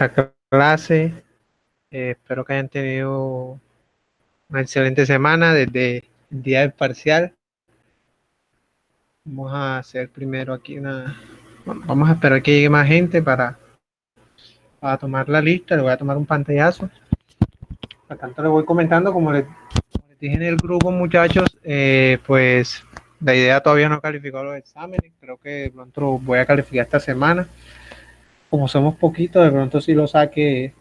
esta clase. Espero que hayan tenido una excelente semana desde el día del parcial. Vamos a hacer primero aquí vamos a esperar que llegue más gente para tomar la lista. Le voy a tomar un pantallazo. Por tanto, le voy comentando, como les dije en el grupo, muchachos, pues la idea todavía no calificó los exámenes. Creo que de pronto voy a calificar esta semana. Como somos poquitos, de pronto sí lo saque,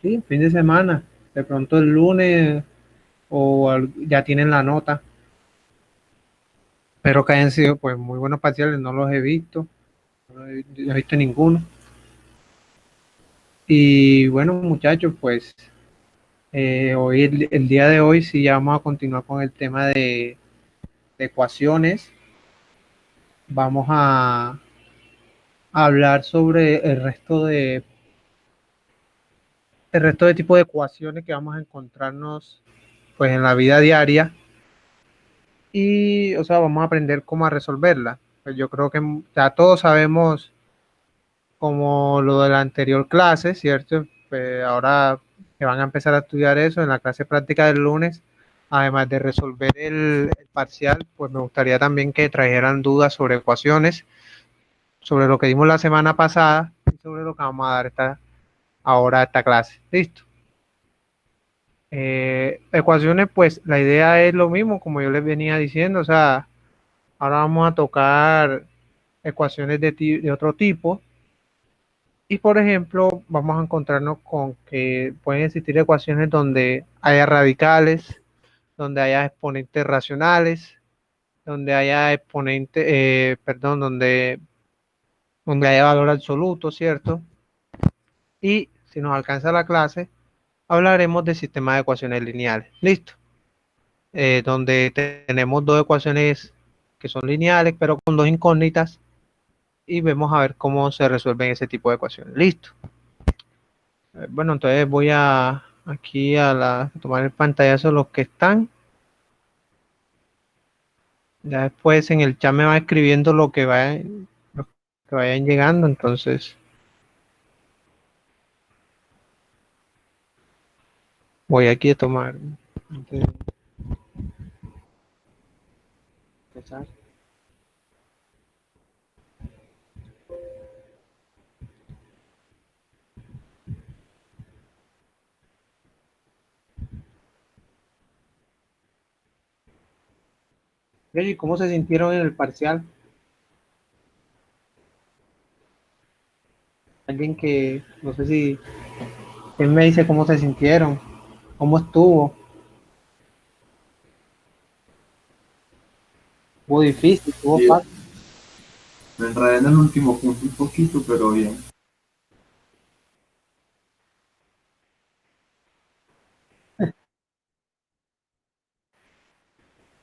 sí, fin de semana. De pronto el lunes ya tienen la nota. Espero que hayan sido pues muy buenos parciales, no los he visto, no he visto ninguno. Y bueno, muchachos, pues hoy el día de hoy sí ya vamos a continuar con el tema de ecuaciones. Vamos a hablar sobre el resto de tipos de ecuaciones que vamos a encontrarnos pues en la vida diaria y, o sea, vamos a aprender cómo a resolverla. Pues yo creo que ya todos sabemos como lo de la anterior clase, ¿cierto? Pues ahora que van a empezar a estudiar eso en la clase práctica del lunes, además de resolver el parcial, pues me gustaría también que trajeran dudas sobre ecuaciones, sobre lo que dimos la semana pasada y sobre lo que vamos a dar ahora esta clase. Listo. Ecuaciones, pues la idea es lo mismo, como yo les venía diciendo, o sea, ahora vamos a tocar ecuaciones de otro tipo. Y por ejemplo, vamos a encontrarnos con que pueden existir ecuaciones donde haya radicales, donde haya exponentes racionales, donde haya donde haya valor absoluto, ¿cierto? Y si nos alcanza la clase, hablaremos del sistema de ecuaciones lineales. Listo. Donde tenemos dos ecuaciones que son lineales, pero con dos incógnitas, y vemos a ver cómo se resuelven ese tipo de ecuaciones. Listo. Bueno, entonces voy aquí a tomar el pantallazo de los que están. Ya después en el chat me va escribiendo lo que vayan llegando, entonces voy aquí a tomar antes de empezar. ¿Y cómo se sintieron en el parcial? Alguien que, no sé si, él me dice cómo se sintieron, cómo estuvo. Estuvo difícil, estuvo Sí, fácil. me enredé en el último punto un poquito, pero bien.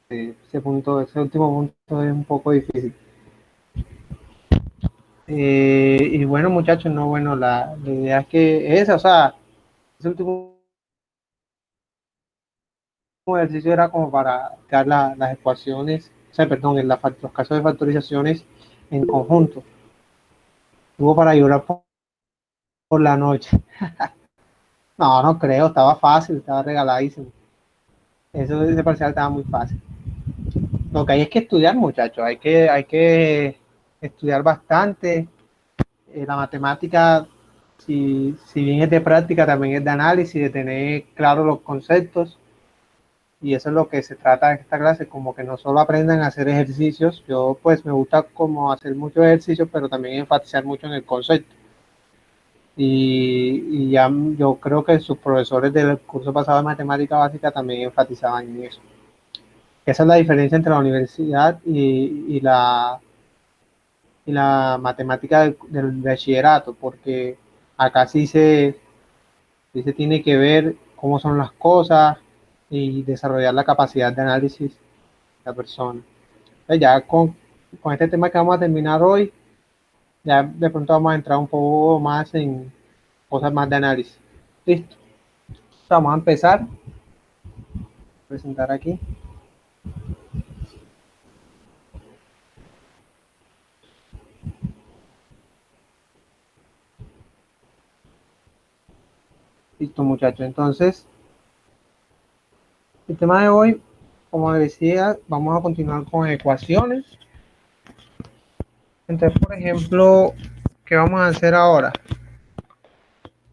Ese último punto es un poco difícil. Y bueno, muchachos, no, bueno, la idea es que esa, o sea, ese último ejercicio era como para dar las ecuaciones, o sea, perdón, los casos de factorizaciones en conjunto. Tuvo para llorar por la noche. No, no creo, estaba fácil, estaba regaladísimo. Ese parcial estaba muy fácil. Lo que hay es que estudiar, muchachos, hay que estudiar bastante. La matemática, si bien es de práctica, también es de análisis, de tener claros los conceptos. Y eso es lo que se trata en esta clase, como que no solo aprendan a hacer ejercicios. Yo pues me gusta como hacer muchos ejercicios, pero también enfatizar mucho en el concepto. Y ya yo creo que sus profesores del curso pasado de matemática básica también enfatizaban en eso. Esa es la diferencia entre la universidad y la matemática del bachillerato, porque acá sí se tiene que ver cómo son las cosas y desarrollar la capacidad de análisis de la persona. Entonces ya con este tema que vamos a terminar hoy, ya de pronto vamos a entrar un poco más en cosas más de análisis. Listo. Vamos a empezar. Presentar aquí. Listo, muchachos. Entonces, el tema de hoy, como decía, vamos a continuar con ecuaciones. Entonces, por ejemplo, ¿qué vamos a hacer ahora?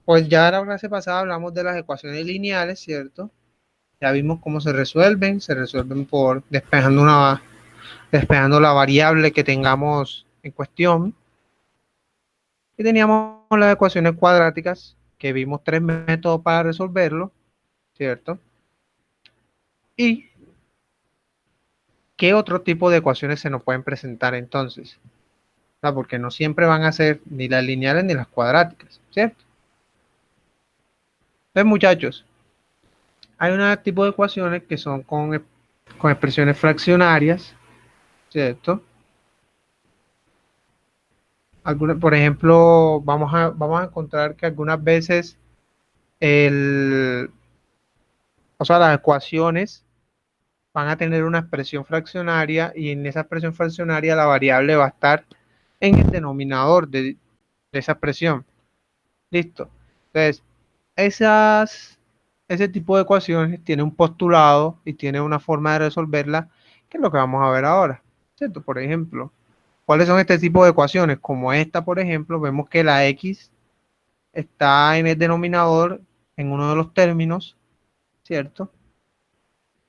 Pues ya en la clase pasada hablamos de las ecuaciones lineales, ¿cierto? Ya vimos cómo se resuelven por despejando la variable que tengamos en cuestión. Y teníamos las ecuaciones cuadráticas, que vimos 3 métodos para resolverlo, ¿cierto? Y ¿qué otro tipo de ecuaciones se nos pueden presentar entonces? O sea, porque no siempre van a ser ni las lineales ni las cuadráticas, ¿cierto? Entonces, muchachos, hay un tipo de ecuaciones que son con expresiones fraccionarias, ¿cierto? Por ejemplo, vamos a encontrar que algunas veces o sea, las ecuaciones van a tener una expresión fraccionaria y en esa expresión fraccionaria la variable va a estar en el denominador de esa expresión. Listo. Entonces, ese tipo de ecuaciones tiene un postulado y tiene una forma de resolverla, que es lo que vamos a ver ahora. ¿Cierto? Por ejemplo, ¿cuáles son este tipo de ecuaciones? Como esta, por ejemplo, vemos que la x está en el denominador en uno de los términos, ¿cierto?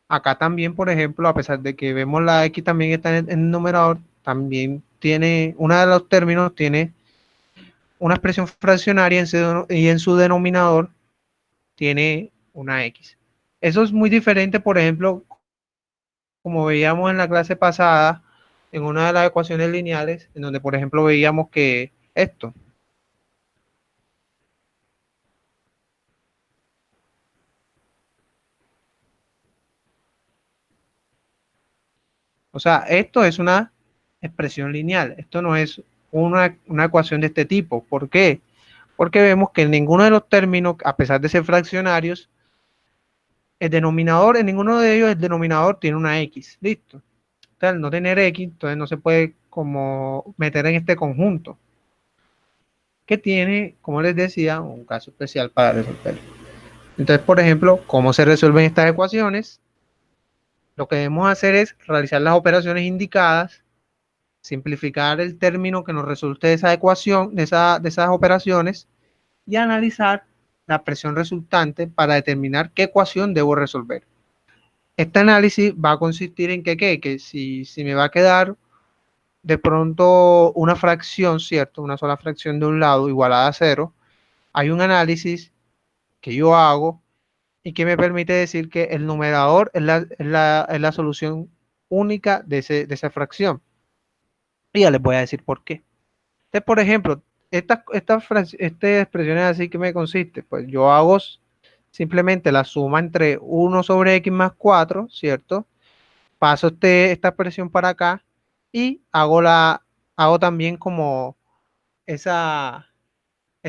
Acá también, por ejemplo, a pesar de que vemos la x también está en el numerador, también tiene, uno de los términos tiene una expresión fraccionaria y en su denominador tiene una x. Eso es muy diferente, por ejemplo, como veíamos en la clase pasada, en una de las ecuaciones lineales, en donde, por ejemplo, veíamos que esto, o sea, esto es una expresión lineal, esto no es una ecuación de este tipo. ¿Por qué? Porque vemos que en ninguno de los términos, a pesar de ser fraccionarios, el denominador, en ninguno de ellos el denominador tiene una x, listo. Entonces, al no tener x, entonces no se puede como meter en este conjunto, que tiene, como les decía, un caso especial para resolver. Entonces, por ejemplo, ¿cómo se resuelven estas ecuaciones? Lo que debemos hacer es realizar las operaciones indicadas, simplificar el término que nos resulte de esa ecuación, de esas operaciones, y analizar la expresión resultante para determinar qué ecuación debo resolver. Este análisis va a consistir en que si me va a quedar de pronto una fracción, ¿cierto? Una sola fracción de un lado igualada a cero, hay un análisis que yo hago y que me permite decir que el numerador es la solución única de esa fracción. Y ya les voy a decir por qué. Entonces, por ejemplo, esta expresión es así que me consiste. Pues yo hago simplemente la suma entre 1 sobre x más 4, ¿cierto? Paso esta expresión para acá y hago también como esa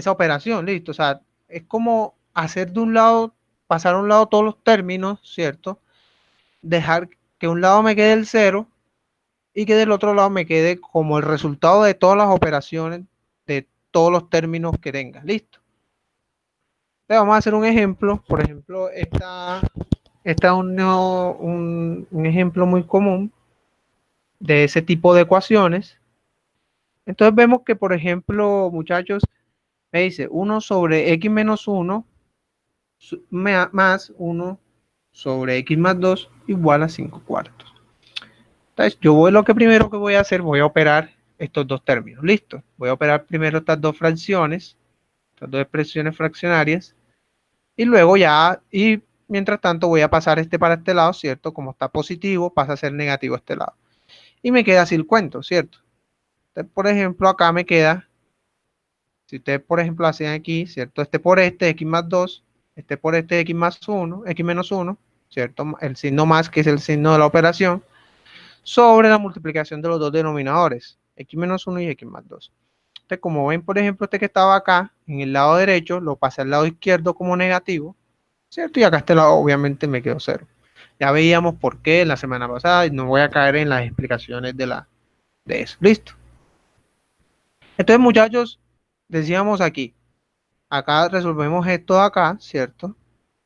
operación, listo. O sea, es como hacer de un lado, pasar a un lado todos los términos, ¿cierto? Dejar que un lado me quede el cero y que del otro lado me quede como el resultado de todas las operaciones de todos los términos que tenga, listo. Entonces vamos a hacer un ejemplo, por ejemplo, esta es un ejemplo muy común de ese tipo de ecuaciones. Entonces vemos que, por ejemplo, muchachos, me dice 1 sobre x menos 1 más 1 sobre x más 2 igual a 5 cuartos. Entonces, lo que primero que voy a hacer, voy a operar estos dos términos. Listo. Voy a operar primero estas dos fracciones, estas dos expresiones fraccionarias, y luego y mientras tanto voy a pasar este para este lado, ¿cierto? Como está positivo, pasa a ser negativo este lado. Y me queda así el cuento, ¿cierto? Entonces, por ejemplo, acá me queda, si ustedes, por ejemplo, hacen aquí, ¿cierto? Este por este, x más 2, este por este, x más 1, x menos 1, ¿cierto? El signo más, que es el signo de la operación, sobre la multiplicación de los dos denominadores, x menos 1 y x más 2. Entonces, como ven, por ejemplo, este que estaba acá, en el lado derecho, lo pasé al lado izquierdo como negativo, ¿cierto? Y acá este lado, obviamente, me quedó 0. Ya veíamos por qué la semana pasada y no voy a caer en las explicaciones de eso. Listo. Entonces, muchachos, decíamos aquí, Acá resolvemos esto de acá, ¿cierto?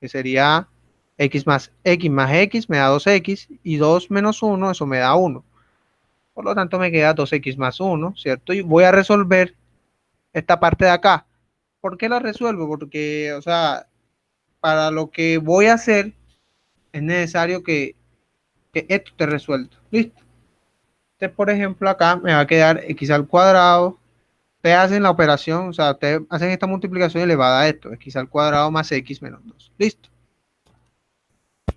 Que sería x más x me da 2x y 2 menos 1, eso me da 1. Por lo tanto, me queda 2x más 1, ¿cierto? Y voy a resolver esta parte de acá. ¿Por qué la resuelvo? Porque, o sea, para lo que voy a hacer es necesario que esto esté resuelto. ¿Listo? Entonces, por ejemplo, acá me va a quedar x al cuadrado. Ustedes hacen la operación, o sea, ustedes hacen esta multiplicación elevada a esto, x al cuadrado más x menos 2. Listo.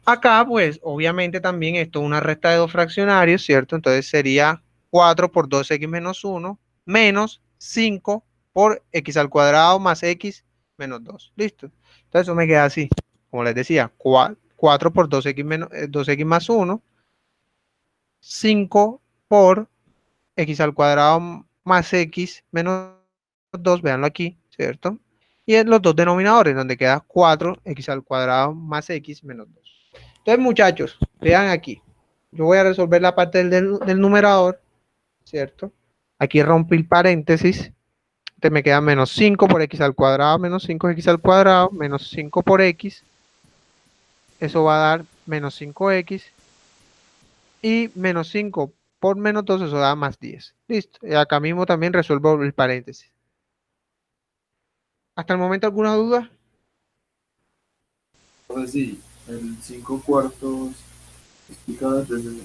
Acá, pues, obviamente también esto es una resta de dos fraccionarios, ¿cierto? Entonces sería 4 por 2x menos 1 menos 5 por x al cuadrado más x menos 2. Listo. Entonces eso me queda así. Como les decía, 4 por 2x, 2x más 1, 5 por x al cuadrado más x menos 2, véanlo aquí, ¿cierto? Y en los dos denominadores, donde queda 4x al cuadrado más x menos 2. Entonces, muchachos, vean aquí. Yo voy a resolver la parte del numerador, ¿cierto? Aquí rompí el paréntesis. Entonces me queda menos 5 por x al cuadrado, menos 5x al cuadrado, menos 5 por x. Eso va a dar menos 5x. Y menos 5 por menos 2, eso da más 10. Listo. Y acá mismo también resuelvo el paréntesis. ¿Hasta el momento alguna duda? Entonces sí, el 5 cuartos explica desde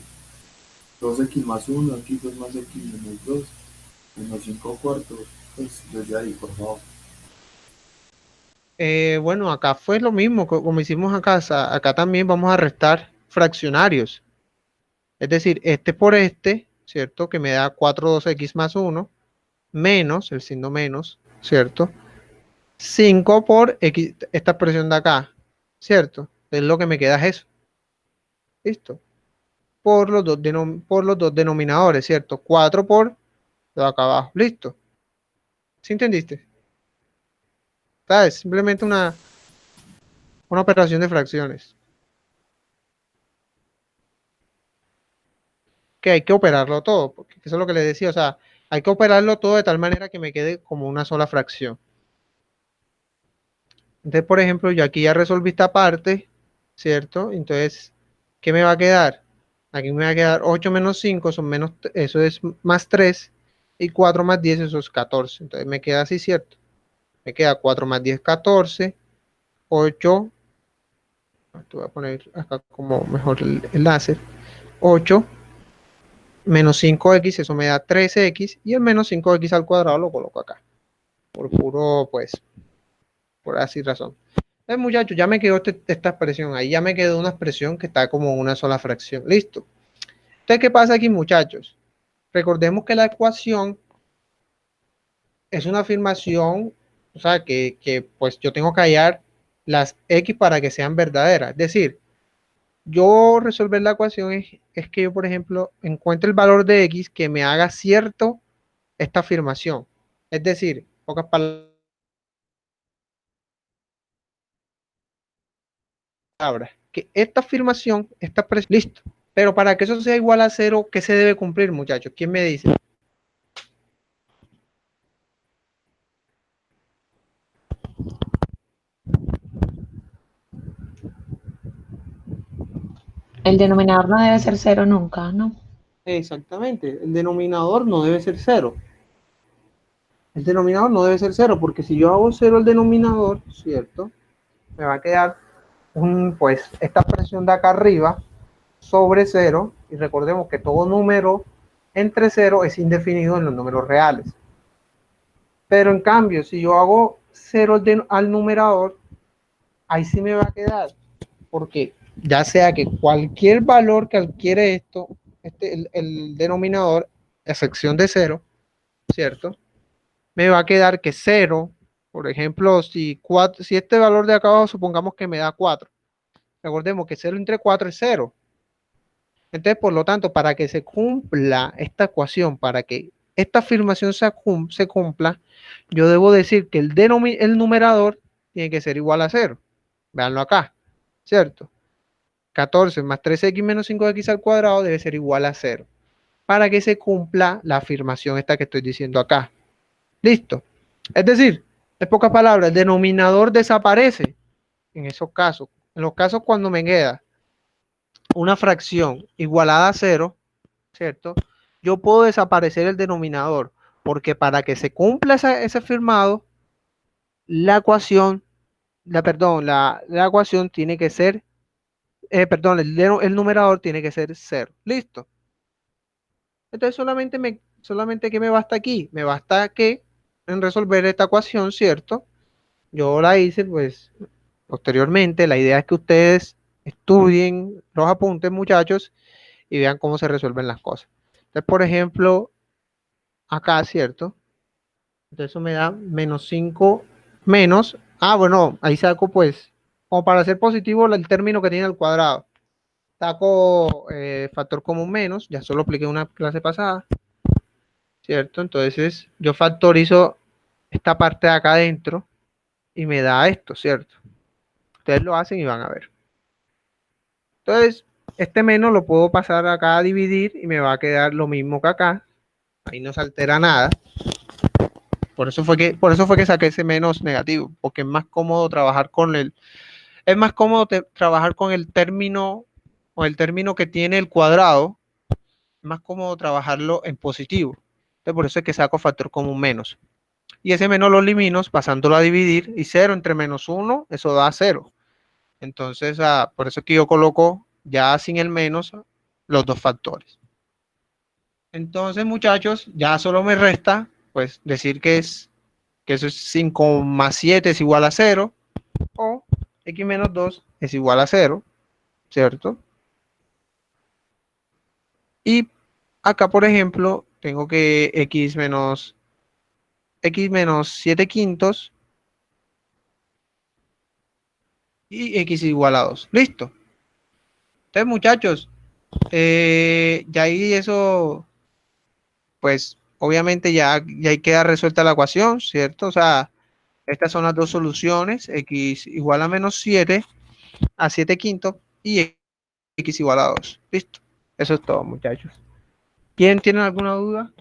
2x más 1, aquí pues más x menos 2, menos 5 cuartos, pues desde ahí, por favor. Bueno, acá fue lo mismo como hicimos acá. Acá también vamos a restar fraccionarios. Es decir, este por este, ¿cierto? Que me da 4,2x más 1, menos, el signo menos, ¿cierto? 5 por x, esta expresión de acá, ¿cierto? Es lo que me queda es eso. ¿Listo? Por los dos denominadores, ¿cierto? 4 por lo de acá abajo. ¿Listo? ¿Sí entendiste? ¿Sabes? Simplemente una operación de fracciones. Que hay que operarlo todo, porque eso es lo que les decía, o sea, hay que operarlo todo de tal manera que me quede como una sola fracción. Entonces, por ejemplo, yo aquí ya resolví esta parte, ¿cierto? Entonces, ¿qué me va a quedar? Aquí me va a quedar 8 menos 5, son menos, eso es más 3, y 4 más 10, eso es 14. Entonces me queda así, ¿cierto? Me queda 4 más 10, 14, 8, te voy a poner acá como mejor el láser, 8 menos 5x, eso me da 13x, y el menos 5x al cuadrado lo coloco acá, por puro, pues, por así razón. Muchachos, ya me quedó esta expresión ahí, ya me quedó una expresión que está como una sola fracción. Listo. Entonces, ¿qué pasa aquí, muchachos? Recordemos que la ecuación es una afirmación, o sea, que pues yo tengo que hallar las x para que sean verdaderas. Es decir, yo resolver la ecuación es que yo, por ejemplo, encuentre el valor de x que me haga cierto esta afirmación. Es decir, pocas palabras, que esta afirmación está listo. Pero para que eso sea igual a cero, ¿qué se debe cumplir, muchachos? ¿Quién me dice? El denominador no debe ser cero nunca, ¿no? Exactamente, el denominador no debe ser cero. El denominador no debe ser cero, porque si yo hago cero el denominador, ¿cierto? Me va a quedar pues esta expresión de acá arriba sobre cero, y recordemos que todo número entre cero es indefinido en los números reales. Pero en cambio, si yo hago cero al numerador, ahí sí me va a quedar, porque ya sea que cualquier valor que adquiere esto, el denominador, a excepción de cero, ¿cierto? Me va a quedar que 0, por ejemplo, si este valor de acá abajo, supongamos que me da 4. Recordemos que 0 entre 4 es 0. Entonces, por lo tanto, para que se cumpla esta ecuación, para que esta afirmación se cumpla, yo debo decir que el numerador tiene que ser igual a 0. Veanlo acá, ¿cierto? 14 más 3x menos 5x al cuadrado debe ser igual a 0. Para que se cumpla la afirmación esta que estoy diciendo acá. ¿Listo? Es decir, En pocas palabras, el denominador desaparece en esos casos. En los casos cuando me queda una fracción igualada a 0, ¿cierto? Yo puedo desaparecer el denominador, porque para que se cumpla ese firmado, la ecuación, la ecuación tiene que ser, el numerador tiene que ser 0. Listo. Entonces solamente que me basta aquí, me basta que en resolver esta ecuación, ¿cierto? Yo la hice, pues, posteriormente. La idea es que ustedes estudien los apuntes, muchachos, y vean cómo se resuelven las cosas. Entonces, por ejemplo, acá, ¿cierto? Entonces eso me da menos 5 menos, bueno, ahí saco pues, como para hacer positivo el término que tiene el cuadrado. Saco factor común menos, ya solo apliqué una clase pasada, ¿cierto? Entonces yo factorizo esta parte de acá adentro y me da esto, ¿cierto? Ustedes lo hacen y van a ver. Entonces, este menos lo puedo pasar acá a dividir y me va a quedar lo mismo que acá. Ahí no se altera nada. Por eso fue que saqué ese menos negativo, porque es más cómodo trabajar con es más cómodo trabajar con el término o el término que tiene el cuadrado, es más cómodo trabajarlo en positivo. Entonces, por eso es que saco factor común menos. Y ese menos lo elimino pasándolo a dividir, y 0 entre menos 1, eso da 0. Entonces, por eso es que yo coloco ya sin el menos los dos factores. Entonces, muchachos, ya solo me resta pues decir que eso es 5 más 7 es igual a 0, o x menos 2 es igual a 0, ¿cierto? Y acá, por ejemplo, tengo que x menos 7 quintos y x igual a 2. Listo. Entonces, muchachos, ya ahí eso, pues obviamente ya ahí queda resuelta la ecuación, ¿cierto? O sea, estas son las dos soluciones, x igual a menos 7 a 7 quintos y x igual a 2. Listo. Eso es todo, muchachos. ¿Quién tiene alguna duda?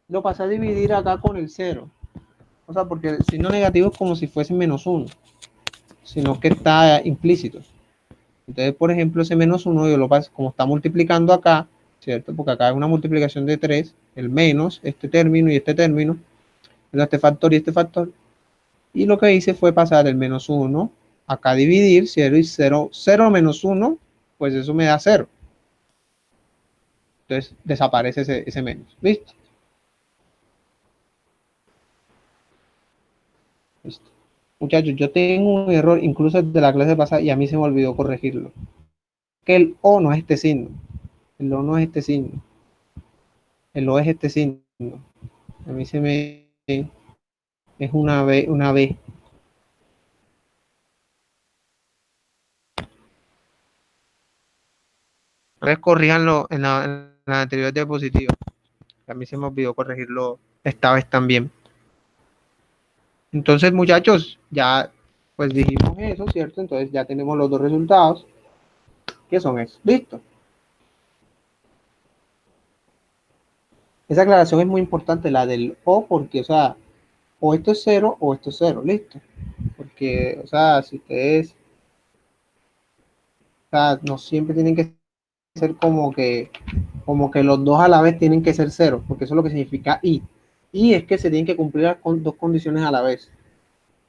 Lo pasé a dividir acá con el 0. O sea, porque el signo negativo es como si fuese menos 1, sino que está implícito. Entonces, por ejemplo, ese menos 1 yo lo paso, como está multiplicando acá, ¿cierto? Porque acá es una multiplicación de 3, el menos, este término y este término, este factor y este factor. Y lo que hice fue pasar el menos 1, acá dividir 0 y 0, 0 menos 1, pues eso me da 0. Entonces desaparece ese menos. ¿Listo? Listo. Muchachos, yo tengo un error incluso de la clase pasada y a mí se me olvidó corregirlo. Que el O no es este signo. El O no es este signo. El O es este signo. A mí se me... es una B. Entonces corríjanlo en la anterior diapositiva. A mí se me olvidó corregirlo esta vez también. Entonces, muchachos, ya pues dijimos eso, ¿cierto? Entonces ya tenemos los dos resultados. ¿Qué son esos? Listo. Esa aclaración es muy importante, la del O, porque, o sea, o esto es 0 o esto es 0, listo. Porque, o sea, si ustedes, o sea, no siempre tienen que ser como que los dos a la vez tienen que ser 0, porque eso es lo que significa I. I es que se tienen que cumplir las dos condiciones a la vez.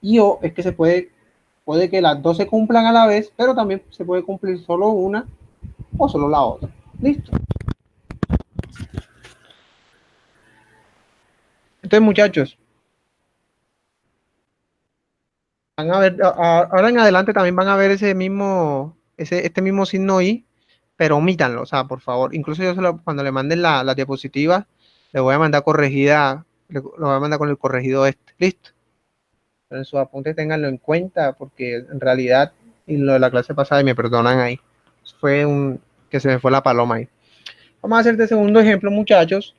Y O es que puede que las dos se cumplan a la vez, pero también se puede cumplir solo una o solo la otra. Listo. Entonces, muchachos, van a ver, ahora en adelante también van a ver este mismo signo I, pero omítanlo, o sea, por favor. Incluso yo cuando le manden la diapositiva, le voy a mandar corregida, lo voy a mandar con el corregido este. Listo. Pero en sus apuntes ténganlo en cuenta, porque en realidad, y lo de la clase pasada, y me perdonan ahí, fue que se me fue la paloma ahí. Vamos a hacer este segundo ejemplo, muchachos.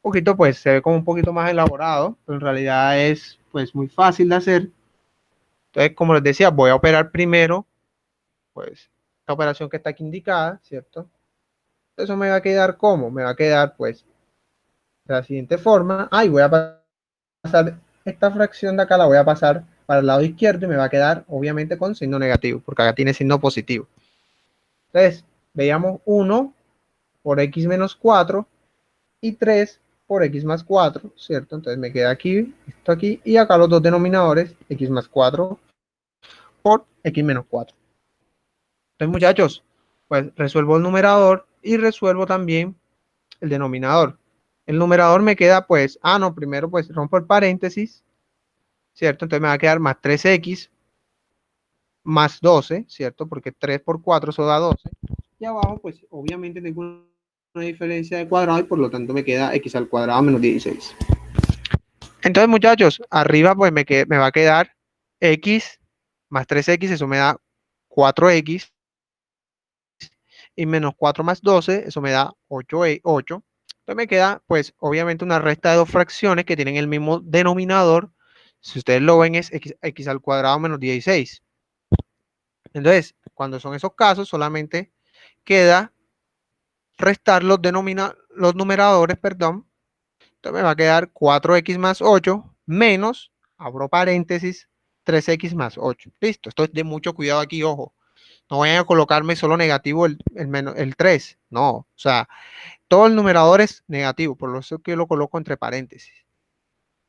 Un poquito, pues, se ve como un poquito más elaborado, pero en realidad es, pues, muy fácil de hacer. Entonces, como les decía, voy a operar primero, pues, la operación que está aquí indicada, ¿cierto? Eso me va a quedar como, me va a quedar pues de la siguiente forma. Y voy a pasar esta fracción de acá, la voy a pasar para el lado izquierdo y me va a quedar obviamente con signo negativo, porque acá tiene signo positivo. Entonces, veíamos 1 por x menos 4 y 3 por x más 4, ¿cierto? Entonces me queda aquí, esto aquí, y acá los dos denominadores, x más 4 por x menos 4. Entonces, muchachos, pues resuelvo el numerador y resuelvo también el denominador. El numerador me queda pues, no, primero pues rompo el paréntesis, ¿cierto? Entonces me va a quedar más 3x más 12, ¿cierto? Porque 3 por 4 eso da 12. Y abajo pues obviamente tengo una diferencia de cuadrado y por lo tanto me queda x al cuadrado menos 16. Entonces, muchachos, arriba pues me va a quedar x más 3x, eso me da 4x, y menos 4 más 12, eso me da 8. Entonces me queda pues obviamente una resta de dos fracciones que tienen el mismo denominador. Si ustedes lo ven es x al cuadrado menos 16. Entonces, cuando son esos casos, solamente queda restar los numeradores, perdón. Entonces me va a quedar 4x más 8 menos, abro paréntesis, 3x más 8. Listo, esto es de mucho cuidado aquí, ojo. No vayan a colocarme solo negativo el 3. No, o sea, todo el numerador es negativo, por eso que lo coloco entre paréntesis.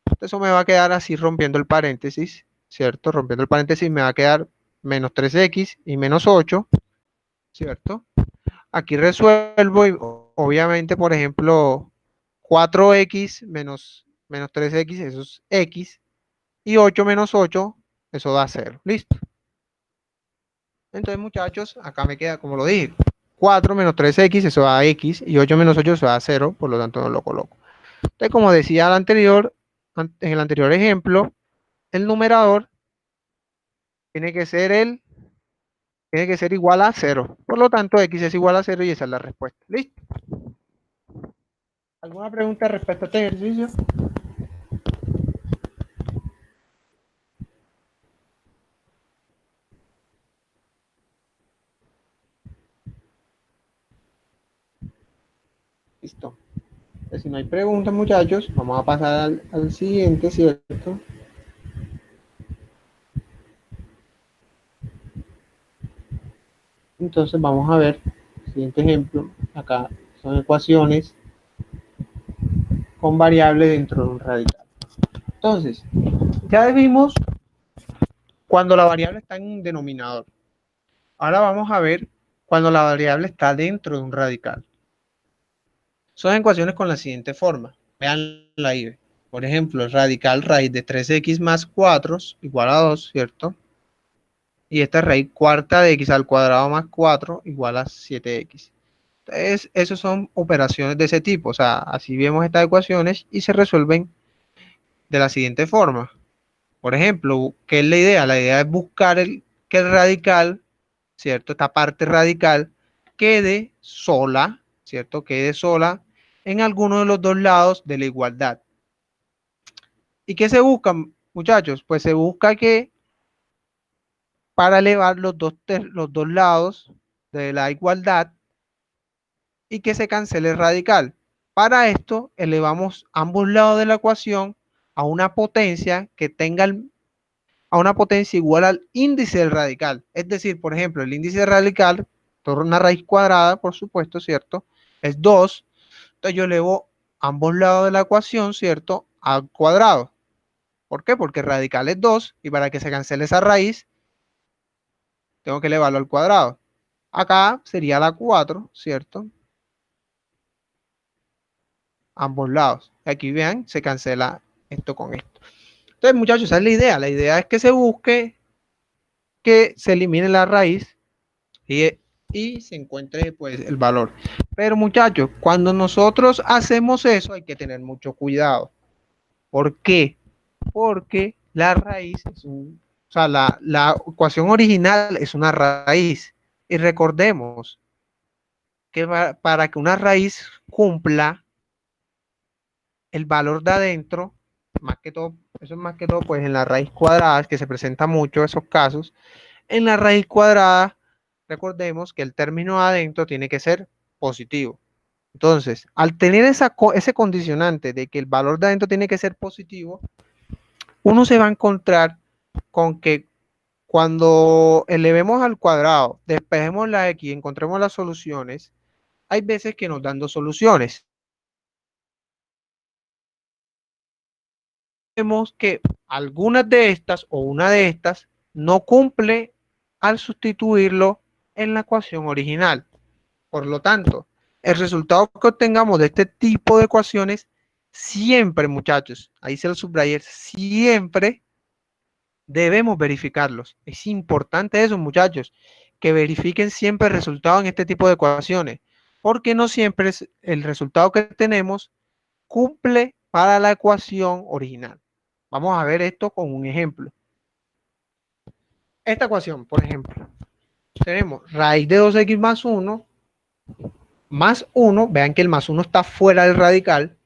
Entonces eso me va a quedar así rompiendo el paréntesis, ¿cierto? Rompiendo el paréntesis me va a quedar menos 3x y menos 8, ¿cierto? Aquí resuelvo y obviamente, por ejemplo, 4x menos 3x, eso es x, y 8 menos 8, eso da 0. Listo. Entonces, muchachos, acá me queda, como lo dije, 4 menos 3x, eso da x, y 8 menos 8, eso da 0, por lo tanto no lo coloco. Entonces, como decía en el anterior ejemplo, el numerador tiene que ser igual a 0. Por lo tanto, x es igual a 0 y esa es la respuesta. ¿Listo? ¿Alguna pregunta respecto a este ejercicio? Listo. Si no hay preguntas, muchachos, vamos a pasar al siguiente, ¿cierto? Entonces vamos a ver el siguiente ejemplo. Acá son ecuaciones con variables dentro de un radical. Entonces, ya vimos cuando la variable está en un denominador. Ahora vamos a ver cuando la variable está dentro de un radical. Son ecuaciones con la siguiente forma. Veanla ahí. Por ejemplo, el radical raíz de 3x más 4 igual a 2, ¿cierto? Y esta raíz cuarta de x al cuadrado más 4 igual a 7x. Entonces, esas son operaciones de ese tipo. O sea, así vemos estas ecuaciones y se resuelven de la siguiente forma. Por ejemplo, ¿qué es la idea? La idea es buscar que el radical, ¿cierto? Esta parte radical quede sola, ¿cierto? Quede sola en alguno de los dos lados de la igualdad. ¿Y qué se busca, muchachos? Pues se busca que para elevar los dos lados de la igualdad y que se cancele el radical. Para esto, elevamos ambos lados de la ecuación a una potencia que tenga a una potencia igual al índice del radical. Es decir, por ejemplo, el índice del radical, por una raíz cuadrada, por supuesto, ¿cierto? Es 2. Entonces yo elevo ambos lados de la ecuación, ¿cierto? Al cuadrado. ¿Por qué? Porque el radical es 2 y para que se cancele esa raíz, tengo que elevarlo al cuadrado. Acá sería la 4, ¿cierto? Ambos lados. Aquí vean, se cancela esto con esto. Entonces, muchachos, esa es la idea. La idea es que se busque que se elimine la raíz y se encuentre pues el valor. Pero, muchachos, cuando nosotros hacemos eso hay que tener mucho cuidado. ¿Por qué? Porque la raíz es o sea, la ecuación original es una raíz. Y recordemos que para que una raíz cumpla el valor de adentro, más que todo, eso es más que todo pues en la raíz cuadrada, que se presenta mucho esos casos. En la raíz cuadrada, recordemos que el término adentro tiene que ser positivo. Entonces, al tener ese condicionante de que el valor de adentro tiene que ser positivo, uno se va a encontrar con que cuando elevemos al cuadrado, despejemos la x y encontremos las soluciones, hay veces que nos dan dos soluciones. Vemos que algunas de estas o una de estas no cumple al sustituirlo en la ecuación original. Por lo tanto, el resultado que obtengamos de este tipo de ecuaciones, siempre, muchachos, ahí se lo subrayé, siempre debemos verificarlos. Es importante eso, muchachos, que verifiquen siempre el resultado en este tipo de ecuaciones, porque no siempre el resultado que tenemos cumple para la ecuación original. Vamos a ver esto con un ejemplo. Esta ecuación, por ejemplo, tenemos raíz de 2x más 1, vean que el más 1 está fuera del radical,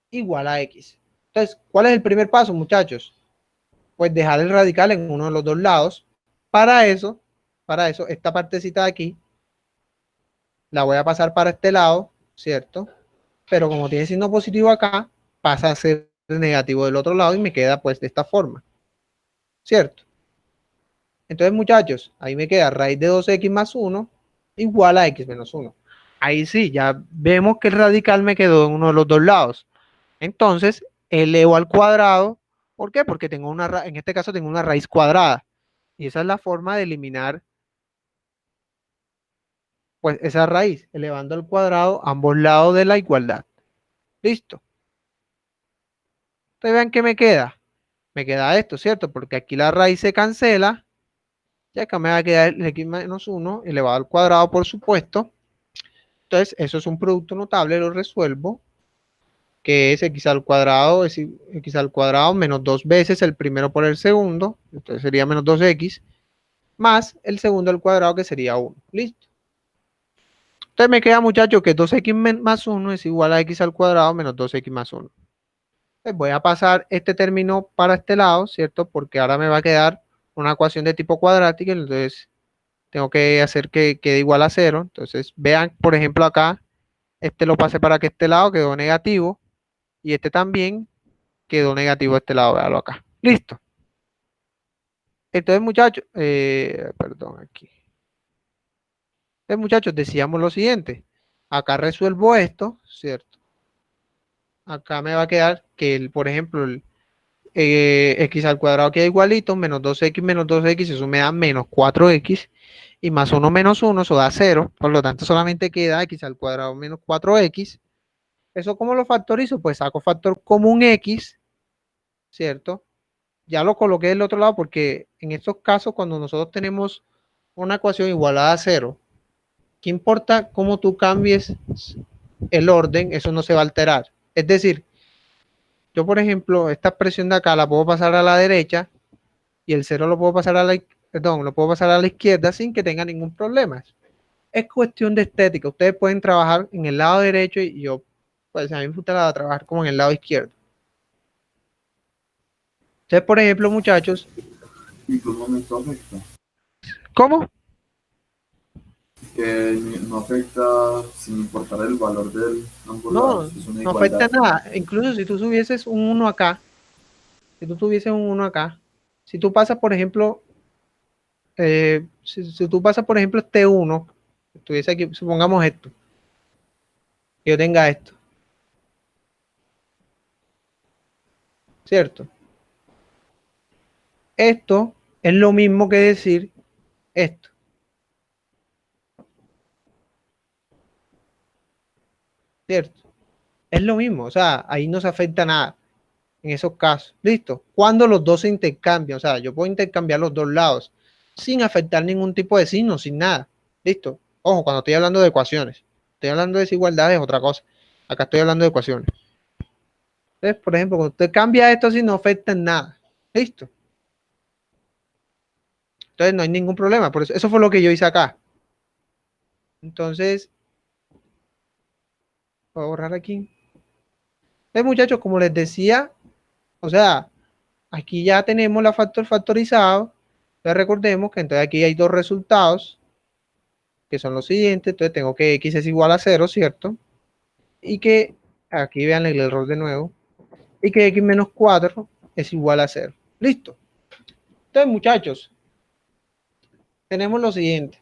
igual a x. Entonces, ¿cuál es el primer paso, muchachos? Pues dejar el radical en uno de los dos lados. Para eso, esta partecita de aquí, la voy a pasar para este lado, ¿cierto? Pero como tiene signo positivo acá, pasa a ser negativo del otro lado y me queda pues de esta forma, ¿cierto? Entonces, muchachos, ahí me queda raíz de 2x más 1 igual a x menos 1. Ahí sí, ya vemos que el radical me quedó en uno de los dos lados. Entonces, elevo al cuadrado. ¿Por qué? Porque tengo en este caso tengo una raíz cuadrada. Y esa es la forma de eliminar pues esa raíz, elevando al cuadrado ambos lados de la igualdad. Listo. Entonces vean qué me queda. Me queda esto, ¿cierto? Porque aquí la raíz se cancela. Y acá me va a quedar el x menos 1 elevado al cuadrado, por supuesto. Entonces, eso es un producto notable, lo resuelvo, que es x al cuadrado, es x al cuadrado menos 2 veces el primero por el segundo, entonces sería menos 2x, más el segundo al cuadrado, que sería 1. Listo. Entonces me queda, muchachos, que 2x más 1 es igual a x al cuadrado menos 2x más 1. Entonces voy a pasar este término para este lado, ¿cierto? Porque ahora me va a quedar una ecuación de tipo cuadrático, entonces tengo que hacer que quede igual a 0. Entonces vean, por ejemplo, acá, este lo pasé para que este lado quedó negativo, y este también quedó negativo a este lado, véalo acá. Listo. Entonces, muchachos, perdón, aquí. Entonces, muchachos, decíamos lo siguiente. Acá resuelvo esto, ¿cierto? Acá me va a quedar que, por ejemplo, el x al cuadrado queda igualito, menos 2x, eso me da menos 4x, y más 1 menos 1, eso da 0. Por lo tanto, solamente queda x al cuadrado menos 4x. ¿Eso cómo lo factorizo? Pues saco factor común x, ¿cierto? Ya lo coloqué del otro lado porque en estos casos, cuando nosotros tenemos una ecuación igualada a 0, ¿qué importa cómo tú cambies el orden? Eso no se va a alterar. Es decir, yo, por ejemplo, esta expresión de acá la puedo pasar a la derecha y el 0 lo puedo pasar a lo puedo pasar a la izquierda sin que tenga ningún problema. Es cuestión de estética. Ustedes pueden trabajar en el lado derecho y yo, pues a mí me gusta trabajar como en el lado izquierdo. Entonces, por ejemplo, muchachos. ¿Y qué momento afecta? ¿Cómo? Que no afecta sin importar el valor de ambos lados. Es una No afecta igualdad. nada. Incluso si tú tuvieses un 1 acá, si tú pasas, por ejemplo, si tú pasas, por ejemplo, este 1, estuviese aquí, supongamos esto, que yo tenga esto, ¿cierto? Esto es lo mismo que decir esto. ¿Cierto? Es lo mismo, o sea, ahí no se afecta nada en esos casos. ¿Listo? Cuando los dos se intercambian, o sea, yo puedo intercambiar los dos lados sin afectar ningún tipo de signo, sin nada. ¿Listo? Ojo, cuando estoy hablando de ecuaciones. Estoy hablando de desigualdades, es otra cosa. Acá estoy hablando de ecuaciones. Entonces, por ejemplo, cuando usted cambia esto así, no afecta en nada. ¿Listo? Entonces no hay ningún problema. Por eso fue lo que yo hice acá. Entonces, voy a borrar aquí. Entonces, muchachos, como les decía, o sea, aquí ya tenemos la factorizado. Entonces recordemos que entonces aquí hay dos resultados, que son los siguientes. Entonces tengo que x es igual a 0, ¿cierto? Y que, aquí vean el error de nuevo, y que x menos 4 es igual a 0. Listo. Entonces, muchachos, tenemos lo siguiente.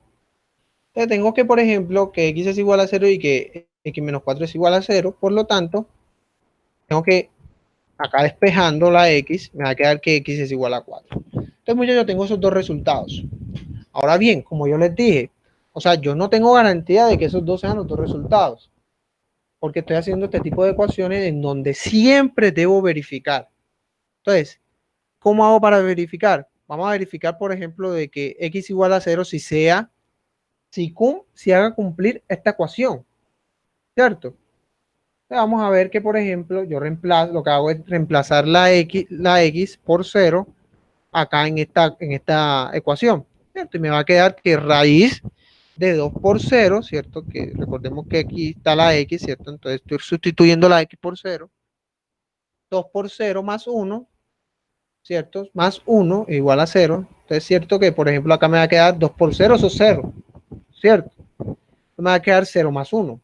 Entonces tengo que, por ejemplo, que x es igual a 0 y que x menos 4 es igual a 0. Por lo tanto, tengo que, acá despejando la x, me va a quedar que x es igual a 4. Entonces, muchachos, tengo esos dos resultados. Ahora bien, como yo les dije, o sea, yo no tengo garantía de que esos dos sean los dos resultados, porque estoy haciendo este tipo de ecuaciones en donde siempre debo verificar. Entonces, ¿cómo hago para verificar? Vamos a verificar, por ejemplo, de que x igual a 0 si haga cumplir esta ecuación, ¿cierto? Entonces, vamos a ver que, por ejemplo, yo lo que hago es reemplazar la x por 0 acá en esta ecuación, ¿cierto? Y me va a quedar que raíz de 2 por 0, ¿cierto? Que recordemos que aquí está la x, ¿cierto? Entonces estoy sustituyendo la x por 0. 2 por 0 más 1, ¿cierto? Más 1 igual a 0. Entonces es cierto que, por ejemplo, acá me va a quedar 2 por 0, eso es 0, ¿cierto? Me va a quedar 0 más 1.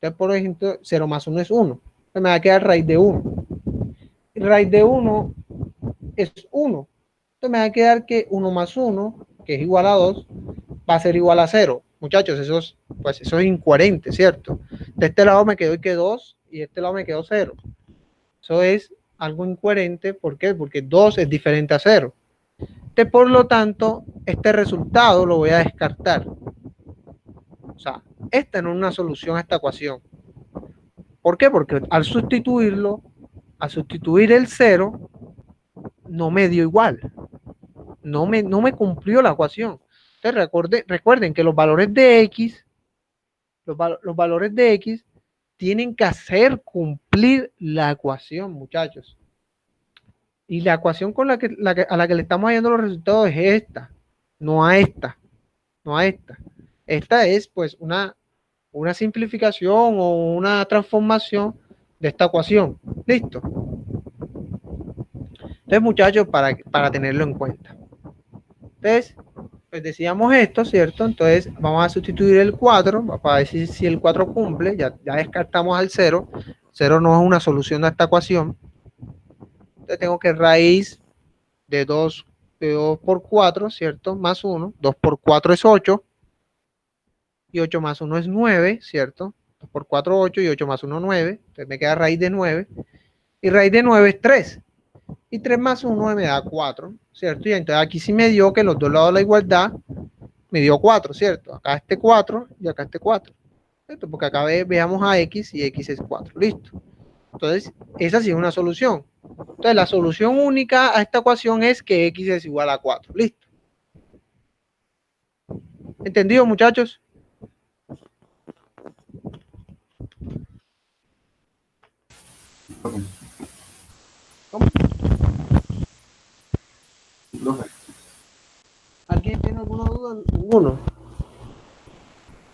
Entonces, por ejemplo, 0 más 1 es 1. Entonces me va a quedar raíz de 1. Y raíz de 1 es 1. Entonces me va a quedar que 1 más 1, que es igual a 2, va a ser igual a 0. Muchachos, eso es incoherente, ¿cierto? De este lado me quedó que 2 y de este lado me quedó 0. Eso es algo incoherente. ¿Por qué? Porque 2 es diferente a 0. Por lo tanto, este resultado lo voy a descartar. O sea, esta no es una solución a esta ecuación. ¿Por qué? Porque al sustituir el 0, no me dio igual. No me cumplió la ecuación. Entonces recuerden que los valores de x, los valores de x tienen que hacer cumplir la ecuación, muchachos. Y la ecuación a la que le estamos hallando los resultados es esta, no a esta, no a esta. Esta es pues una simplificación o una transformación de esta ecuación. Listo. Entonces, muchachos, para tenerlo en cuenta. Entonces, pues decíamos esto, ¿cierto? Entonces, vamos a sustituir el 4 para decir si el 4 cumple. Ya descartamos al 0. 0 no es una solución a esta ecuación. Entonces, tengo que raíz de 2 por 4, ¿cierto? Más 1. 2 por 4 es 8. Y 8 más 1 es 9, ¿cierto? 2 por 4, 8 y 8 más 1, 9. Entonces me queda raíz de 9. Y raíz de 9 es 3. Y 3 más 1 me da 4, ¿cierto? Y entonces aquí sí me dio que los dos lados de la igualdad me dio 4, ¿cierto? Acá este 4 y acá este 4, ¿cierto? Porque acá veamos a x y x es 4, listo. Entonces, esa sí es una solución. Entonces, la solución única a esta ecuación es que x es igual a 4, listo. ¿Entendido, muchachos? ¿Cómo? ¿Alguien tiene alguna duda? Ninguno.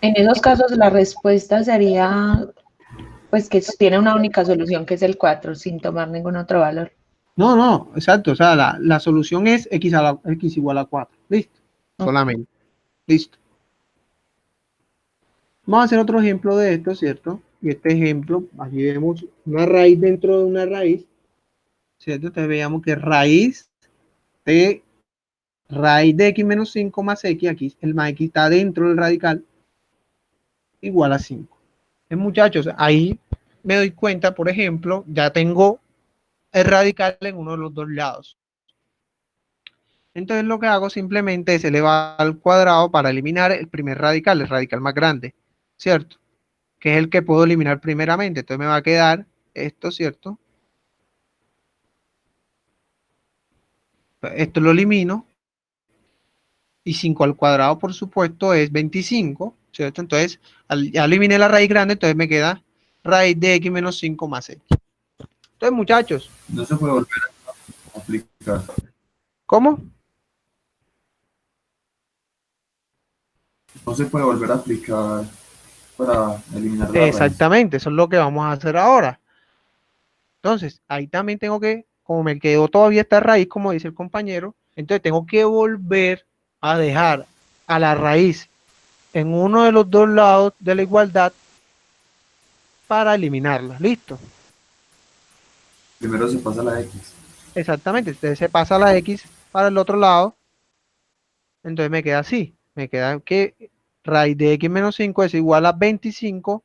En esos casos la respuesta sería, pues que tiene una única solución, que es el 4, sin tomar ningún otro valor. No, exacto. O sea, la solución es x igual a 4. Listo. Solamente. Listo. Vamos a hacer otro ejemplo de esto, ¿cierto? Y este ejemplo, aquí vemos una raíz dentro de una raíz, ¿cierto? Entonces veamos que raíz de x menos 5 más x, aquí el más x está dentro del radical, igual a 5. Entonces, muchachos, ahí me doy cuenta, por ejemplo, ya tengo el radical en uno de los dos lados. Entonces lo que hago simplemente es elevar al cuadrado para eliminar el primer radical, el radical más grande, ¿cierto? Que es el que puedo eliminar primeramente. Entonces me va a quedar esto, ¿cierto? Esto lo elimino. Y 5 al cuadrado, por supuesto, es 25, ¿cierto? Entonces, ya eliminé la raíz grande, entonces me queda raíz de x menos 5 más x. Entonces, muchachos. No se puede volver a aplicar. ¿Cómo? No se puede volver a aplicar para eliminar la Exactamente, eso es lo que vamos a hacer ahora. Entonces, ahí también tengo que, como me quedó todavía esta raíz, como dice el compañero, Entonces tengo que volver a dejar a la raíz en uno de los dos lados de la igualdad para eliminarla. ¿Listo? Primero se pasa la X. Exactamente. Entonces se pasa la X para el otro lado. Entonces me queda así. Me queda que raíz de X menos 5 es igual a 25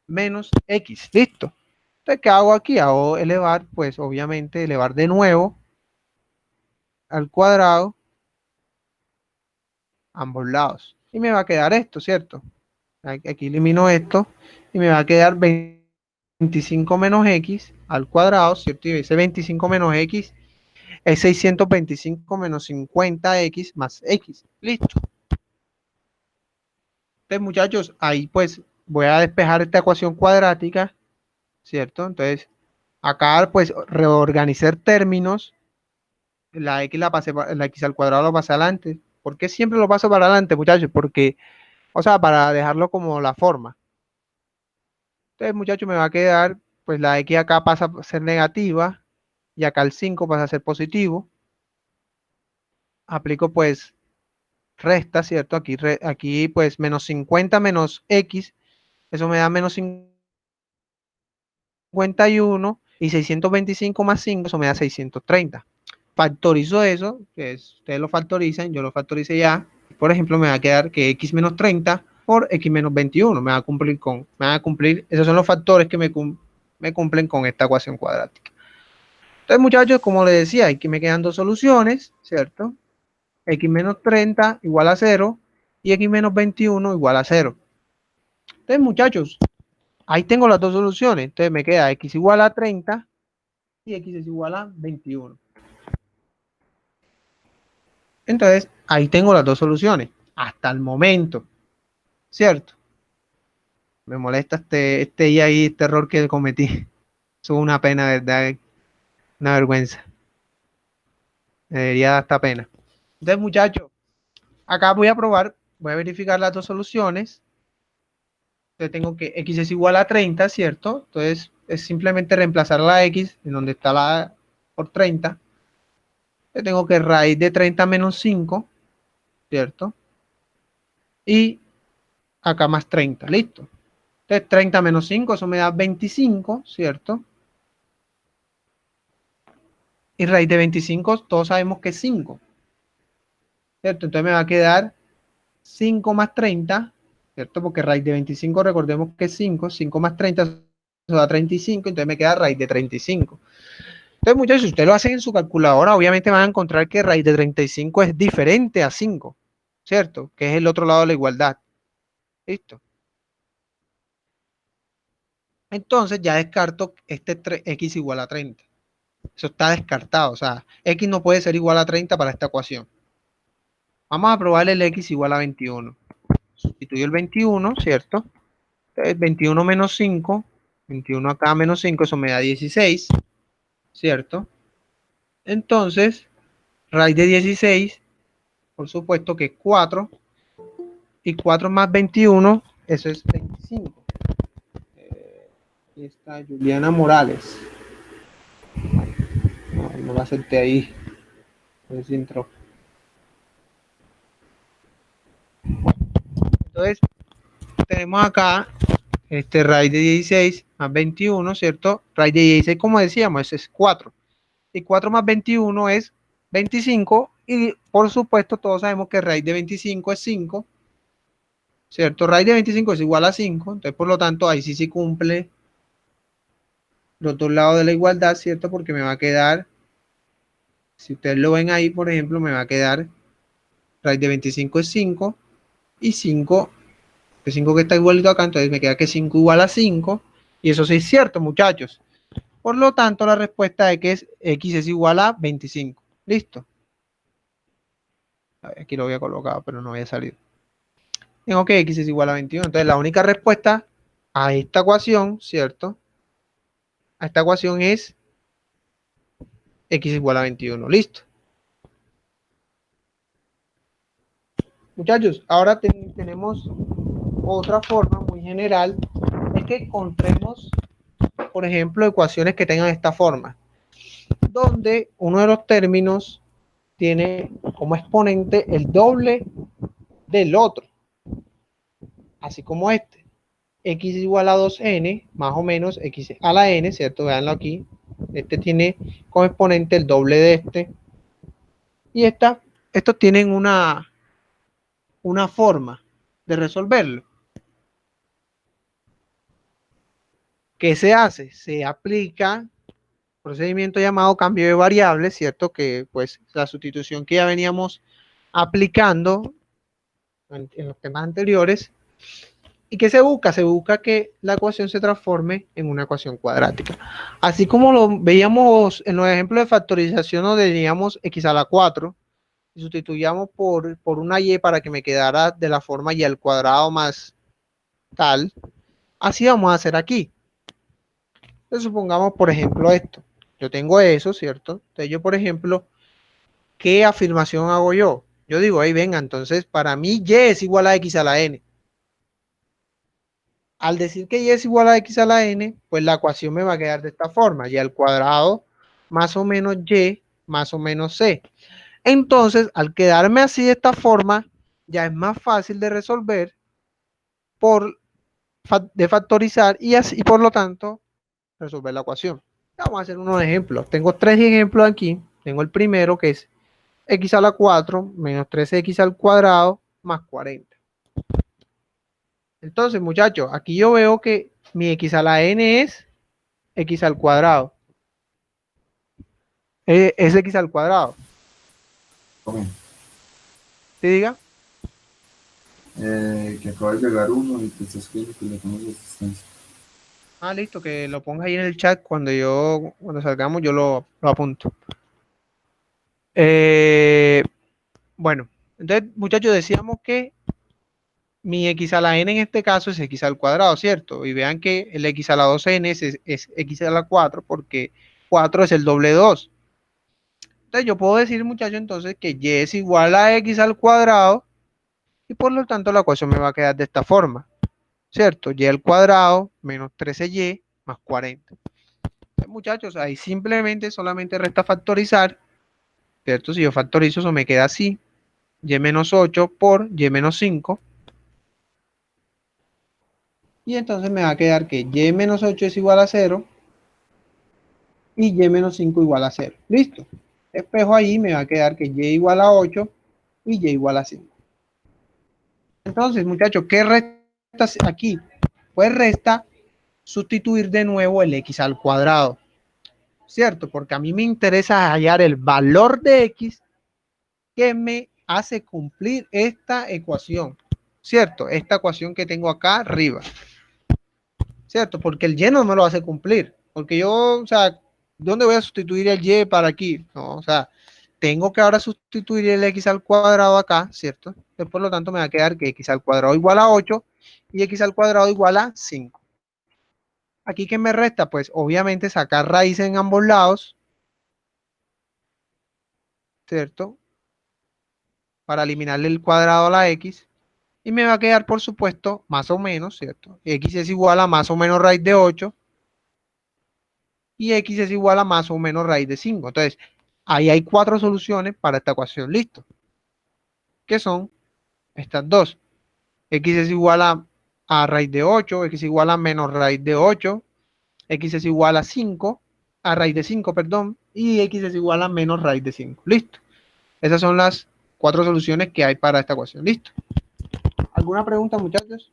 menos X. ¿Listo? Entonces, ¿qué hago aquí? Hago elevar, pues obviamente elevar de nuevo al cuadrado ambos lados. Y me va a quedar esto, ¿cierto? Aquí elimino esto y me va a quedar 25 menos X al cuadrado, ¿cierto? Y ese 25 menos X es 625 menos 50X más X. Listo. Entonces, muchachos, ahí pues voy a despejar esta ecuación cuadrática, ¿cierto? Entonces, acá pues reorganizar términos. La X la X al cuadrado lo pasé adelante. ¿Por qué siempre lo paso para adelante, muchachos? Porque, o sea, para dejarlo como la forma. Entonces, muchachos, me va a quedar, pues la X acá pasa a ser negativa y acá el 5 pasa a ser positivo. Aplico pues resta, ¿cierto? Aquí pues menos 50 menos X, eso me da menos 51 y 625 más 5, eso me da 630. Factorizo eso, que ustedes lo factorizan, yo lo factorice ya. Por ejemplo, me va a quedar que X menos 30 por X menos 21, me va a cumplir, esos son los factores que me cumplen con esta ecuación cuadrática. Entonces, muchachos, como les decía, aquí me quedan dos soluciones, ¿cierto? X menos 30 igual a 0 y X menos 21 igual a 0. Entonces, muchachos, ahí tengo las dos soluciones. Entonces, me queda X igual a 30 y X es igual a 21. Entonces, ahí tengo las dos soluciones. Hasta el momento, ¿cierto? Me molesta este error que cometí. Es una pena, ¿verdad? Una vergüenza. Me debería dar esta pena. Entonces, muchachos, acá voy a probar, voy a verificar las dos soluciones. Entonces tengo que X es igual a 30, ¿cierto? Entonces es simplemente reemplazar la X en donde está la por 30. Entonces tengo que raíz de 30 menos 5, ¿cierto? Y acá más 30, listo. Entonces 30 menos 5, eso me da 25, ¿cierto? Y raíz de 25, todos sabemos que es 5, ¿cierto? Entonces me va a quedar 5 más 30, ¿cierto? Porque raíz de 25, recordemos que es 5, 5 más 30, eso da 35, entonces me queda raíz de 35. Entonces, muchachos, si ustedes lo hacen en su calculadora, obviamente van a encontrar que raíz de 35 es diferente a 5, ¿cierto? Que es el otro lado de la igualdad. ¿Listo? Entonces ya descarto este X igual a 30. Eso está descartado, o sea, X no puede ser igual a 30 para esta ecuación. Vamos a probar el X igual a 21. Sustituyo el 21, ¿cierto? Entonces, 21 menos 5, 21 acá menos 5, eso me da 16, ¿cierto? Entonces, raíz de 16, por supuesto que es 4, y 4 más 21, eso es 25. Aquí está Juliana Morales. No la acepté ahí. Es intro. Entonces, tenemos acá raíz de 16 más 21, ¿cierto? Raíz de 16, como decíamos, eso es 4. Y 4 más 21 es 25. Y por supuesto, todos sabemos que raíz de 25 es 5. ¿Cierto? Raíz de 25 es igual a 5. Entonces, por lo tanto, ahí sí cumple los dos lados de la igualdad, ¿cierto? Porque me va a quedar, si ustedes lo ven ahí, por ejemplo, me va a quedar raíz de 25 es 5 y 5, que 5 que está igualito acá, entonces me queda que 5 igual a 5 y eso sí es cierto, muchachos. Por lo tanto, la respuesta es que X es igual a 25. ¿Listo? A ver, aquí lo había colocado, pero no había salido. Tengo que X es igual a 21. Entonces, la única respuesta a esta ecuación, ¿cierto? A esta ecuación es X igual a 21. Listo. Muchachos, ahora tenemos otra forma muy general. Es que encontremos, por ejemplo, ecuaciones que tengan esta forma. Donde uno de los términos tiene como exponente el doble del otro, así como este. X igual a 2n, más o menos x a la n, ¿cierto? Veanlo aquí. Este tiene como exponente el doble de este. Y estos tienen una forma de resolverlo. ¿Qué se hace? Se aplica un procedimiento llamado cambio de variables, ¿cierto? Que pues la sustitución que ya veníamos aplicando en los temas anteriores. ¿Y qué se busca? Se busca que la ecuación se transforme en una ecuación cuadrática. Así como lo veíamos en los ejemplos de factorización donde teníamos x a la 4 y sustituíamos por una y para que me quedara de la forma y al cuadrado más tal, así vamos a hacer aquí. Entonces supongamos, por ejemplo, esto. Yo tengo eso, ¿cierto? Entonces yo, por ejemplo, ¿qué afirmación hago yo? Yo digo, ahí venga, entonces para mí y es igual a x a la n. Al decir que y es igual a x a la n, pues la ecuación me va a quedar de esta forma, y al cuadrado más o menos y más o menos c. Entonces, al quedarme así de esta forma, ya es más fácil de resolver de factorizar y así, por lo tanto, resolver la ecuación. Vamos a hacer unos ejemplos. Tengo 3 ejemplos aquí. Tengo el primero que es x a la 4 menos 13x al cuadrado más 40. Entonces, muchachos, aquí yo veo que mi x a la n es x al cuadrado. Es x al cuadrado. ¿Cómo? ¿Sí diga? Que acaba de llegar uno y te está escribiendo que le damos asistencia. Ah, listo, que lo ponga ahí en el chat cuando salgamos, yo lo apunto. Bueno, entonces, muchachos, decíamos que mi x a la n en este caso es x al cuadrado, ¿cierto? Y vean que el x a la 2n es x a la 4 porque 4 es el doble de 2. Entonces yo puedo decir, muchachos, entonces que y es igual a x al cuadrado y por lo tanto la ecuación me va a quedar de esta forma, ¿cierto? Y al cuadrado menos 13y más 40. Entonces, muchachos, ahí simplemente solamente resta factorizar, ¿cierto? Si yo factorizo eso me queda así, y menos 8 por y menos 5. Y entonces me va a quedar que y menos 8 es igual a 0 y y menos 5 igual a 0. ¿Listo? Espejo ahí, me va a quedar que y igual a 8 y y igual a 5. Entonces, muchachos, ¿qué resta aquí? Pues resta sustituir de nuevo el x al cuadrado, ¿cierto? Porque a mí me interesa hallar el valor de x que me hace cumplir esta ecuación, ¿cierto? Esta ecuación que tengo acá arriba, ¿cierto? Porque el y no me lo hace cumplir, porque yo, o sea, ¿dónde voy a sustituir el y para aquí? No, o sea, tengo que ahora sustituir el x al cuadrado acá, ¿cierto? Entonces, por lo tanto, me va a quedar que x al cuadrado igual a 8 y x al cuadrado igual a 5. Aquí, ¿qué me resta? Pues, obviamente, sacar raíces en ambos lados, ¿cierto? Para eliminarle el cuadrado a la x. Y me va a quedar, por supuesto, más o menos, ¿cierto? X es igual a más o menos raíz de 8 y x es igual a más o menos raíz de 5. Entonces, ahí hay 4 soluciones para esta ecuación, listo. Que son estas dos. X es igual a raíz de 8, x es igual a menos raíz de 8, x es igual a 5, a raíz de 5, perdón, y x es igual a menos raíz de 5. Listo. Esas son las 4 soluciones que hay para esta ecuación. Listo. ¿Alguna pregunta, muchachos?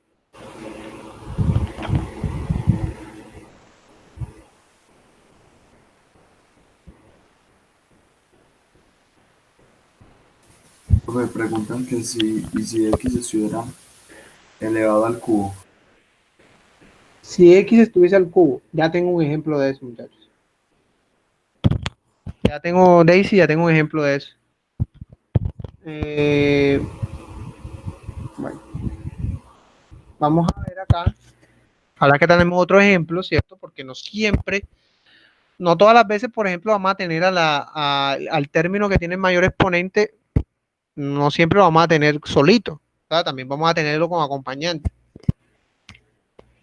Me preguntan que si x estuviera elevado al cubo. Si x estuviese al cubo, ya tengo un ejemplo de eso, muchachos. Ya tengo, Daisy, ya tengo un ejemplo de eso. Bueno, vamos a ver acá. Ahora que tenemos otro ejemplo, ¿cierto? Porque no siempre, no todas las veces, por ejemplo, vamos a tener al término que tiene mayor exponente, no siempre lo vamos a tener solito, ¿sabes? También vamos a tenerlo como acompañante.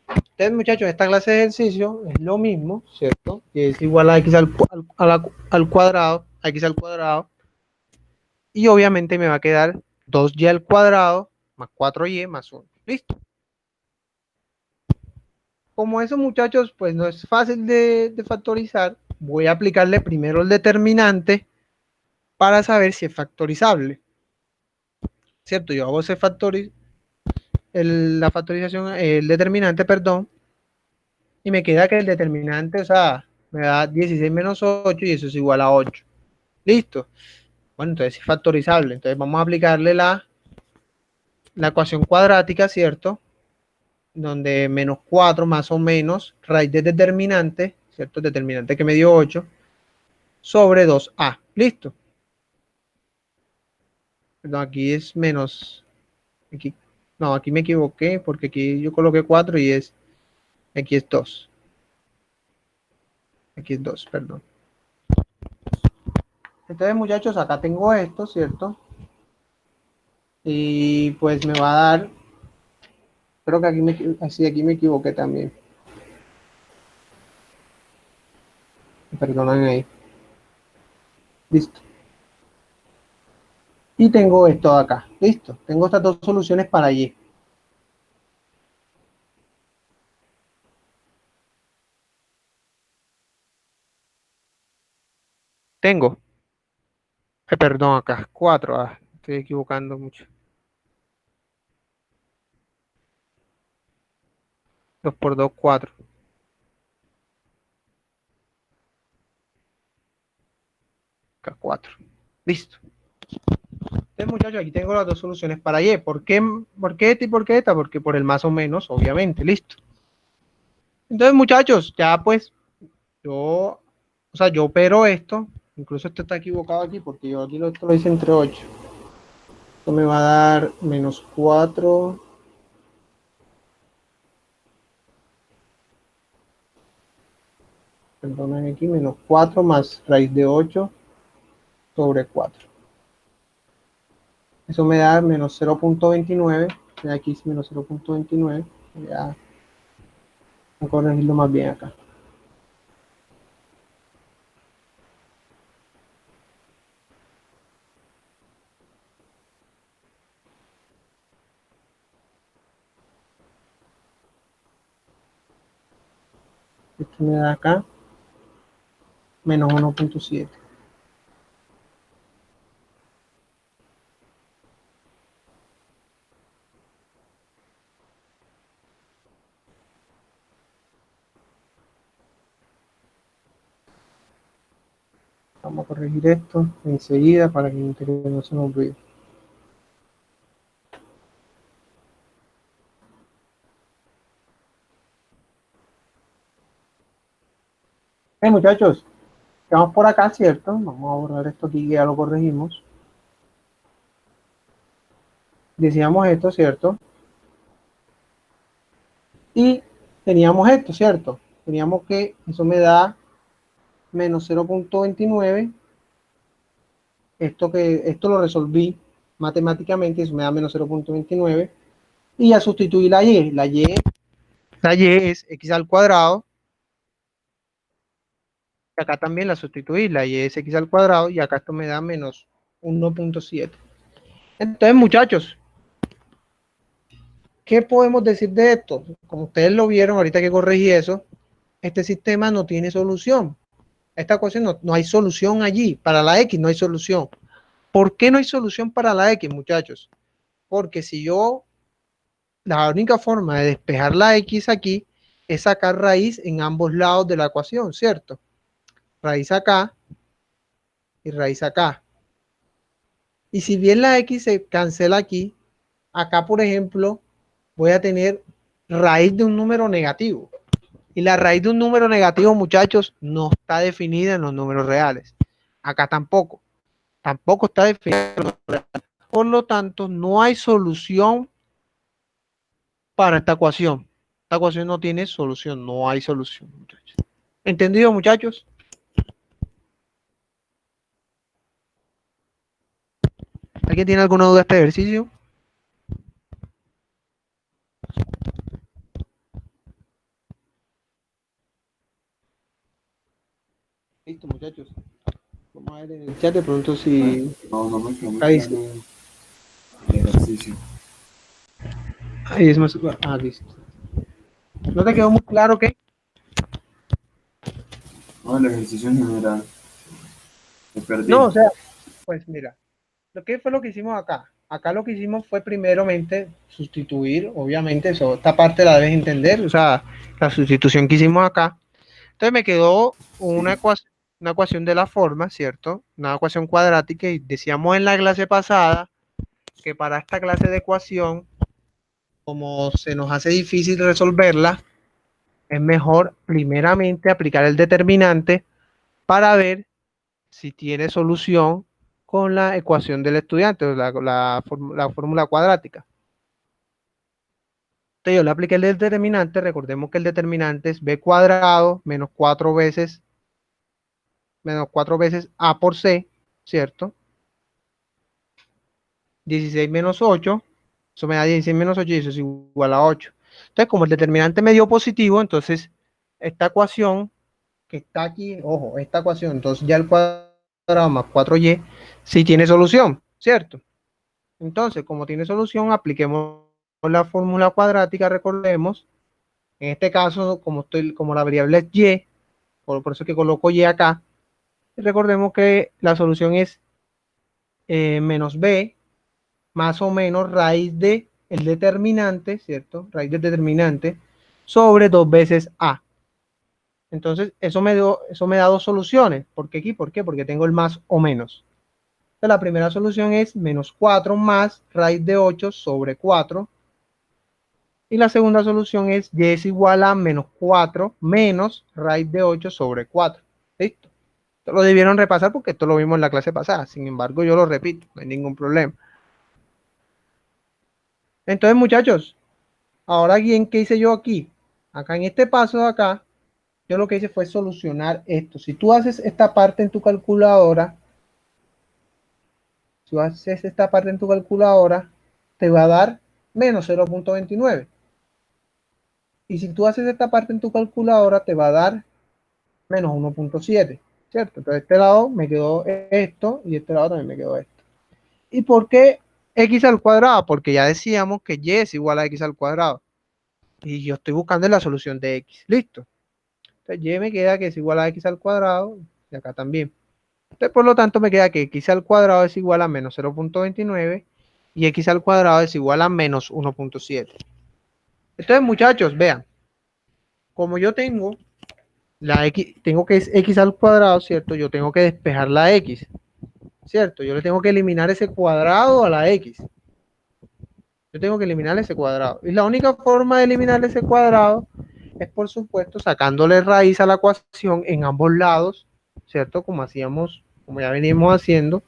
Entonces, muchachos, esta clase de ejercicio es lo mismo, ¿cierto? Que es igual a x al cuadrado, a x al cuadrado, y obviamente me va a quedar 2y al cuadrado más 4y más 1. ¿Listo? Como eso, muchachos, pues no es fácil de factorizar, voy a aplicarle primero el determinante para saber si es factorizable. ¿Cierto? Yo hago ese la factorización, el determinante, perdón, y me queda que el determinante, o sea, me da 16 menos 8 y eso es igual a 8. ¿Listo? Bueno, entonces es factorizable. Entonces vamos a aplicarle la ecuación cuadrática, ¿cierto? Donde menos 4 más o menos raíz de determinante, ¿cierto? Determinante que me dio 8 sobre 2a. ¿Listo? Perdón, aquí es menos, aquí, no, aquí me equivoqué porque aquí yo coloqué 4 y aquí es 2. Aquí es 2, perdón. Entonces, muchachos, acá tengo esto, ¿cierto? Y pues me va a dar, creo que aquí me equivoqué también. Perdonen ahí. Listo. Y tengo esto de acá. Listo. Tengo estas dos soluciones para Y. Tengo. Perdón, acá. 4. Estoy equivocando mucho. 2 por 2, 4. Acá 4. Listo. Entonces, muchachos, aquí tengo las dos soluciones para Y. ¿Por qué esta y por qué esta? Porque por el más o menos, obviamente. Listo. Entonces, muchachos, ya pues yo, o sea, yo opero esto. Incluso esto está equivocado aquí porque yo aquí esto lo hice entre 8. Esto me va a dar menos 4. Perdonen aquí, menos 4 más raíz de 8 sobre 4. Eso me da menos 0.29. Aquí es menos 0.29. Ya, voy a corregirlo más bien acá. Esto me da acá menos 1.7. Vamos a corregir esto enseguida para que no se nos olvide. Muchachos, quedamos por acá, ¿cierto? Vamos a borrar esto aquí que ya lo corregimos. Decíamos esto, ¿cierto? Y teníamos esto, ¿cierto? Teníamos que eso me da menos 0.29. Esto lo resolví matemáticamente, eso me da menos 0.29. Y ya sustituí la y. La y es x al cuadrado. Y acá también la sustituí. La y es x al cuadrado. Y acá esto me da menos 1.7. Entonces, muchachos, ¿qué podemos decir de esto? Como ustedes lo vieron ahorita que corregí eso, este sistema no tiene solución. Esta ecuación no hay solución allí. Para la x no hay solución. ¿Por qué no hay solución para la x, muchachos? Porque si yo, la única forma de despejar la x aquí es sacar raíz en ambos lados de la ecuación, ¿cierto? Raíz acá y raíz acá. Y si bien la x se cancela aquí, acá, por ejemplo, voy a tener raíz de un número negativo. Y la raíz de un número negativo, muchachos, no está definida en los números reales. Acá tampoco. Tampoco está definida en los números reales. Por lo tanto, no hay solución para esta ecuación. Esta ecuación no tiene solución, no hay solución, muchachos. ¿Entendido, muchachos? ¿Alguien tiene alguna duda de este ejercicio? Listo, muchachos. Vamos Vamos a ver en el chat de pronto si... No me quedó muy Ahí, claro el ejercicio. ahí es más... Ah, listo. ¿No te quedó muy claro qué? No, el ejercicio en general. Me No, o perdí. sea, pues mira, ¿qué fue lo que hicimos acá? Acá lo que hicimos fue primeramente sustituir, obviamente, eso, esta parte la debes entender, o sea, la sustitución que hicimos acá. Entonces me quedó Sí. una ecuación de la forma, ¿cierto? Una ecuación cuadrática y decíamos en la clase pasada que para esta clase de ecuación, como se nos hace difícil resolverla, es mejor primeramente aplicar el determinante para ver si tiene solución con la ecuación del estudiante, o la fórmula cuadrática. Entonces yo le apliqué el determinante, recordemos que el determinante es b cuadrado menos 4 veces a por c, ¿cierto? 16 menos 8, eso me da 16 menos 8 y eso es igual a 8. Entonces, como el determinante me dio positivo, entonces esta ecuación que está aquí, ojo, esta ecuación, entonces ya el cuadrado más 4y sí tiene solución, ¿cierto? Entonces, como tiene solución, apliquemos la fórmula cuadrática, recordemos, en este caso, como la variable es y, por eso que coloco y acá, recordemos que la solución es menos b más o menos raíz de el determinante, ¿cierto? Raíz del determinante sobre 2 veces a. Entonces, eso me da dos soluciones. ¿Por qué aquí? ¿Por qué? Porque tengo el más o menos. Entonces, la primera solución es menos 4 más raíz de 8 sobre 4. Y la segunda solución es y es igual a menos 4 menos raíz de 8 sobre 4. ¿Listo? Esto lo debieron repasar porque esto lo vimos en la clase pasada. Sin embargo, yo lo repito, no hay ningún problema. Entonces, muchachos, ahora bien, ¿qué hice yo aquí? Acá en este paso de acá, yo lo que hice fue solucionar esto. Si tú haces esta parte en tu calculadora, te va a dar menos 0.29. Y si tú haces esta parte en tu calculadora, te va a dar menos 1.7, ¿cierto? Entonces, este lado me quedó esto y este lado también me quedó esto. ¿Y por qué x al cuadrado? Porque ya decíamos que y es igual a x al cuadrado. Y yo estoy buscando la solución de x. ¿Listo? Entonces, y me queda que es igual a x al cuadrado y acá también. Entonces, por lo tanto, me queda que x al cuadrado es igual a menos 0.29 y x al cuadrado es igual a menos 1.7. Entonces, muchachos, vean, como yo tengo la x, tengo que es x al cuadrado, ¿cierto? Yo tengo que despejar la x, ¿cierto? Yo le tengo que eliminar ese cuadrado a la x. Yo tengo que eliminar ese cuadrado. Y la única forma de eliminar ese cuadrado es, por supuesto, sacándole raíz a la ecuación en ambos lados, ¿cierto? Como hacíamos, como ya venimos haciendo,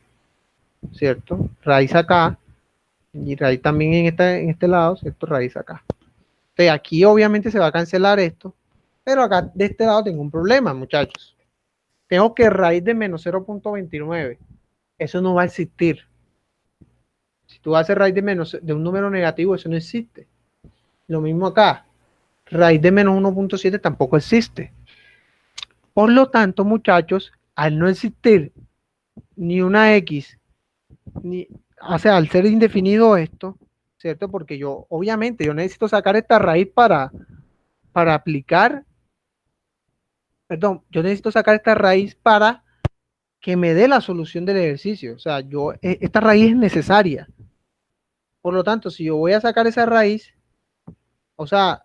¿cierto? Raíz acá y raíz también en este lado, ¿cierto? Raíz acá. Entonces, aquí obviamente se va a cancelar esto, pero acá de este lado tengo un problema, muchachos. Tengo que raíz de menos 0.29. Eso no va a existir. Si tú haces raíz de un número negativo, eso no existe. Lo mismo acá. Raíz de menos 1.7 tampoco existe. Por lo tanto, muchachos, al no existir ni una X, o sea, al ser indefinido esto, ¿cierto? Porque yo, obviamente, yo necesito sacar esta raíz para aplicar, perdón, yo necesito sacar esta raíz para que me dé la solución del ejercicio. O sea, esta raíz es necesaria. Por lo tanto, si yo voy a sacar esa raíz, o sea,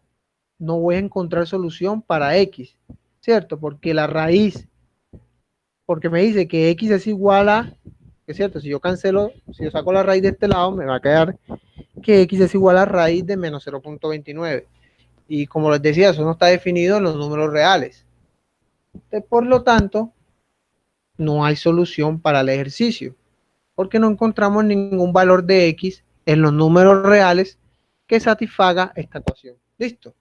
no voy a encontrar solución para X, ¿cierto? Porque la raíz, porque me dice que X es igual a, que es cierto, si yo cancelo, si yo saco la raíz de este lado, me va a quedar que X es igual a raíz de menos 0.29. Y como les decía, eso no está definido en los números reales. Entonces, por lo tanto, no hay solución para el ejercicio, porque no encontramos ningún valor de X en los números reales que satisfaga esta ecuación. ¿Listo?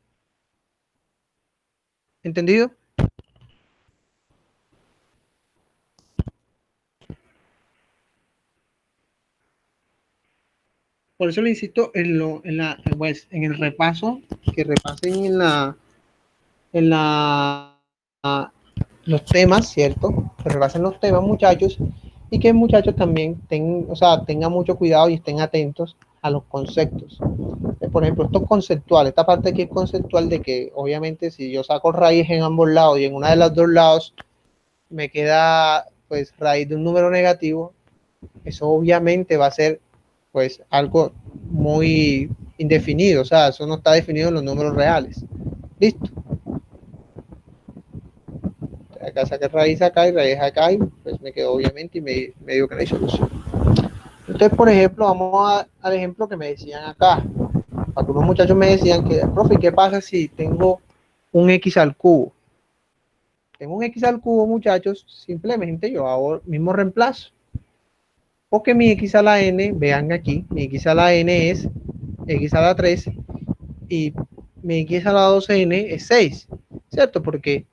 ¿Entendido? Por eso le insisto en el repaso, que repasen en la los temas, ¿cierto? Que relacionen los temas, muchachos, y que muchachos también tengan mucho cuidado y estén atentos a los conceptos. Por ejemplo, esto es conceptual, esta parte aquí es conceptual de que obviamente si yo saco raíz en ambos lados y en una de los dos lados me queda pues raíz de un número negativo, eso obviamente va a ser pues algo muy indefinido, o sea, eso no está definido en los números reales. Listo. Acá saqué raíz acá y raíz acá y pues me quedó obviamente y me dio que no hay solución. Entonces, por ejemplo, vamos al ejemplo que me decían acá. Algunos muchachos me decían que, profe, ¿qué pasa si tengo un x al cubo? Tengo un x al cubo, muchachos, simplemente yo hago el mismo reemplazo. Porque mi x a la n, vean aquí, mi x a la n es x a la 3 y mi x a la 2n es 6, ¿cierto? Porque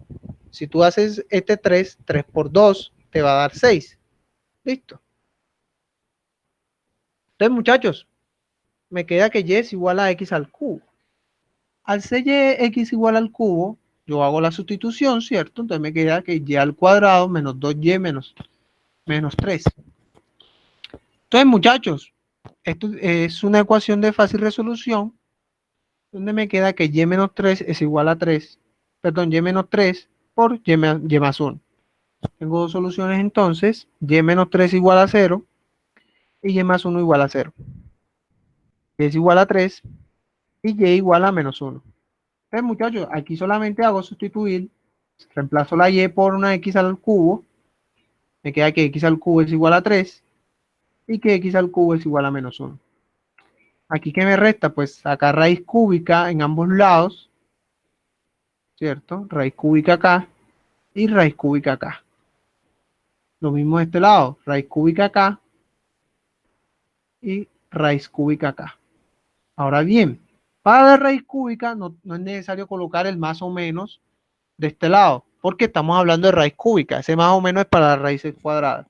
si tú haces este 3 por 2 te va a dar 6. Listo. Entonces, muchachos, me queda que y es igual a x al cubo. Al ser x igual al cubo, yo hago la sustitución, ¿cierto? Entonces me queda que y al cuadrado menos 2y menos 3. Entonces, muchachos, esto es una ecuación de fácil resolución, donde me queda que y menos 3 es igual a 3, perdón, y menos 3 por y más 1. Tengo dos soluciones entonces, y menos 3 igual a 0 y y más 1 igual a 0. Y es igual a 3 y y igual a menos 1. Entonces, muchachos, aquí solamente hago sustituir, reemplazo la y por una x al cubo, me queda que x al cubo es igual a 3 y que x al cubo es igual a menos 1. Aquí que me resta, pues sacar raíz cúbica en ambos lados, ¿cierto? Raíz cúbica acá y raíz cúbica acá. Lo mismo de este lado, raíz cúbica acá y raíz cúbica acá. Ahora bien, para la raíz cúbica no es necesario colocar el más o menos de este lado, porque estamos hablando de raíz cúbica. Ese más o menos es para las raíces cuadradas.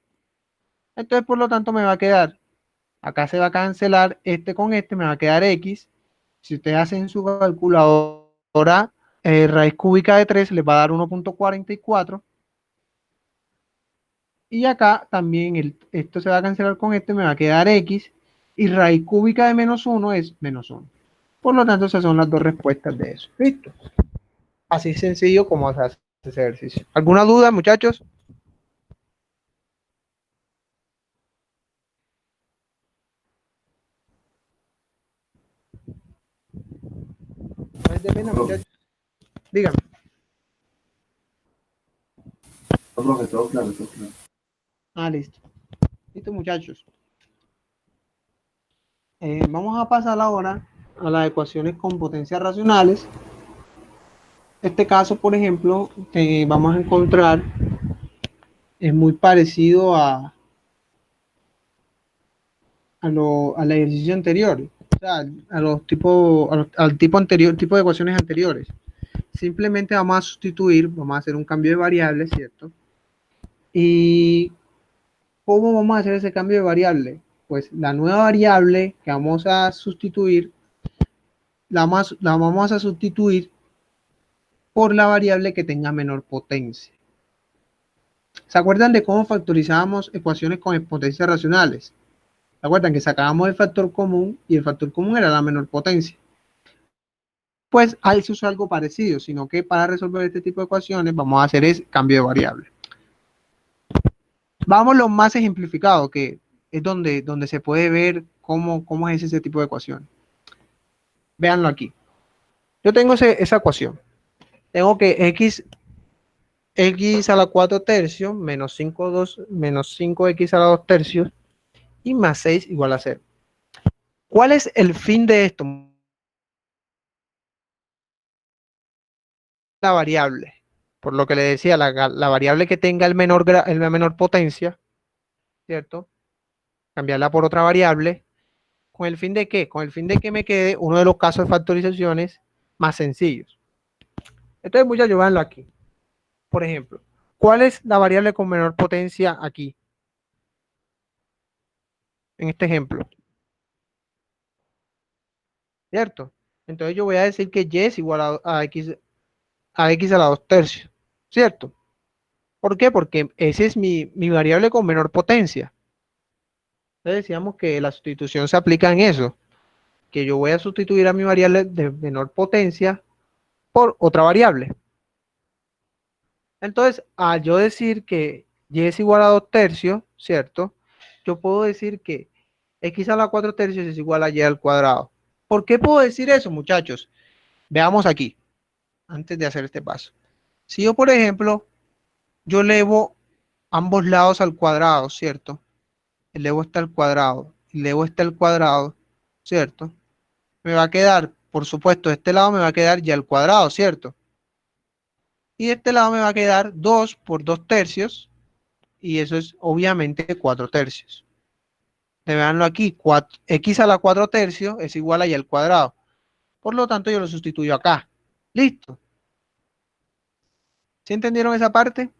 Entonces, por lo tanto, me va a quedar, acá se va a cancelar este con este, me va a quedar x. Si ustedes hacen su calculadora, raíz cúbica de 3 les va a dar 1.44. Y acá también esto se va a cancelar con este, me va a quedar x. Y raíz cúbica de menos 1 es menos 1. Por lo tanto, esas son las dos respuestas de eso. Listo. Así sencillo como se hace ese ejercicio. ¿Alguna duda, muchachos? No es de pena, muchachos. Dígame. No, profe, todo claro, todo claro. Ah, listo. Listo, muchachos. Vamos a pasar ahora a las ecuaciones con potencias racionales. Este caso, por ejemplo, que vamos a encontrar es muy parecido al ejercicio anterior, o sea, al tipo anterior, tipo de ecuaciones anteriores. Simplemente vamos a sustituir, vamos a hacer un cambio de variable, ¿cierto? ¿Y cómo vamos a hacer ese cambio de variable? Pues la nueva variable que vamos a sustituir, la vamos a sustituir por la variable que tenga menor potencia. ¿Se acuerdan de cómo factorizábamos ecuaciones con potencias racionales? ¿Se acuerdan que sacábamos el factor común y el factor común era la menor potencia? Pues ahí se usa algo parecido, sino que para resolver este tipo de ecuaciones vamos a hacer ese cambio de variable. Vamos lo más ejemplificado, que es donde se puede ver cómo es ese tipo de ecuación. Véanlo aquí. Yo tengo esa ecuación. Tengo que x a la 4 tercios menos 5x a la 2 tercios y más 6 igual a 0. ¿Cuál es el fin de esto? La variable. Por lo que le decía, la variable que tenga la menor potencia, ¿cierto? Cambiarla por otra variable. ¿Con el fin de qué? Con el fin de que me quede uno de los casos de factorizaciones más sencillos. Entonces, muchachos, véanlo aquí. Por ejemplo, ¿cuál es la variable con menor potencia aquí? En este ejemplo. ¿Cierto? Entonces yo voy a decir que y es igual a x a la 2 tercios. ¿Cierto? ¿Por qué? Porque ese es mi variable con menor potencia. Entonces decíamos que la sustitución se aplica en eso, que yo voy a sustituir a mi variable de menor potencia por otra variable. Entonces, al yo decir que y es igual a 2 tercios, ¿cierto? Yo puedo decir que x a la 4 tercios es igual a y al cuadrado. ¿Por qué puedo decir eso, muchachos? Veamos aquí, antes de hacer este paso. Si yo, por ejemplo, yo elevo ambos lados al cuadrado, ¿cierto? Elevo este al cuadrado, elevo este al cuadrado, ¿cierto? Me va a quedar, por supuesto, de este lado me va a quedar y al cuadrado, ¿cierto? Y de este lado me va a quedar 2 por 2 tercios, y eso es obviamente 4 tercios. Veanlo aquí, x a la 4 tercios es igual a y al cuadrado. Por lo tanto, yo lo sustituyo acá. Listo. ¿Sí entendieron esa parte?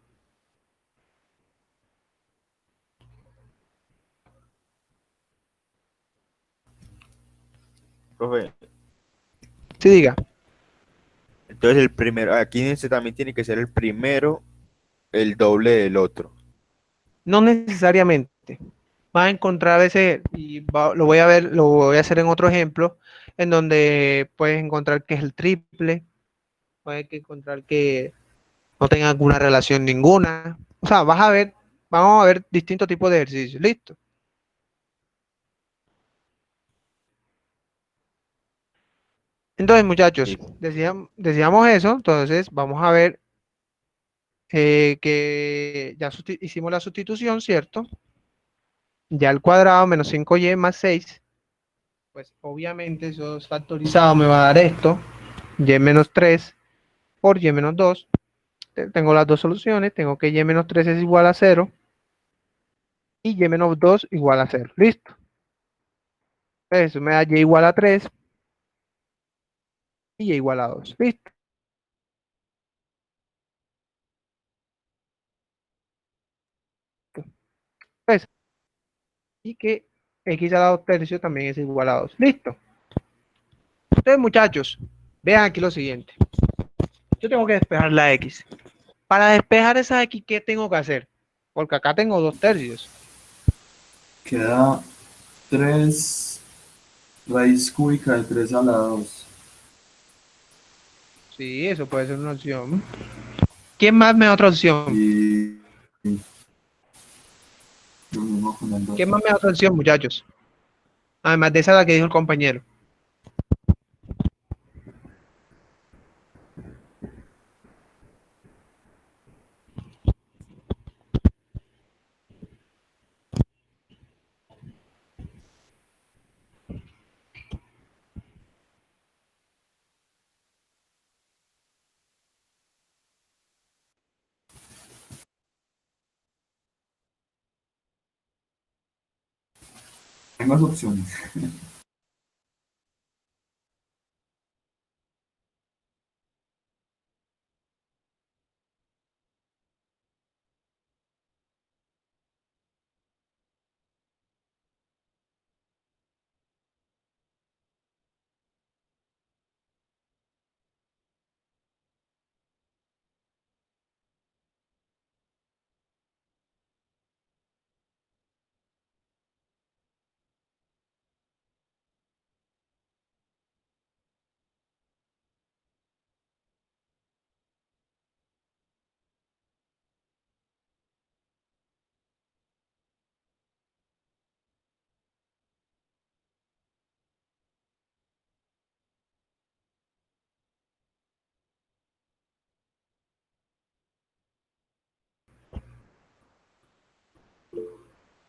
Profe, Sí, diga. entonces el primero, aquí en este también tiene que ser el primero, el doble del otro. No necesariamente. Vas a encontrar ese, y lo voy a ver, lo voy a hacer en otro ejemplo, en donde puedes encontrar que es el triple, puedes encontrar que no tenga alguna relación ninguna. O sea, vas a ver, vamos a ver distintos tipos de ejercicios. Listo. Entonces, muchachos, Sí. decíamos eso, entonces vamos a ver que ya hicimos la sustitución, ¿cierto? Ya al cuadrado menos 5y más 6, pues obviamente eso es factorizado, me va a dar esto, y menos 3 por y menos 2. Tengo las dos soluciones, tengo que y menos 3 es igual a 0 y y menos 2 igual a 0. Listo. Eso me da y igual a 3 y y igual a 2. Listo. Pues, y que x a la 2 tercios también es igual a 2. Listo. Entonces, muchachos, vean aquí lo siguiente. Yo tengo que despejar la x. Para despejar esa x, ¿qué tengo que hacer? Porque acá tengo 2 tercios. Queda 3 raíz cúbica de 3 a la 2. Sí, eso puede ser una opción. ¿Quién más me da otra opción? Y lo mismo con el 2. ¿Quién más me da otra opción, muchachos? Además de esa la que dijo el compañero. Hay más opciones.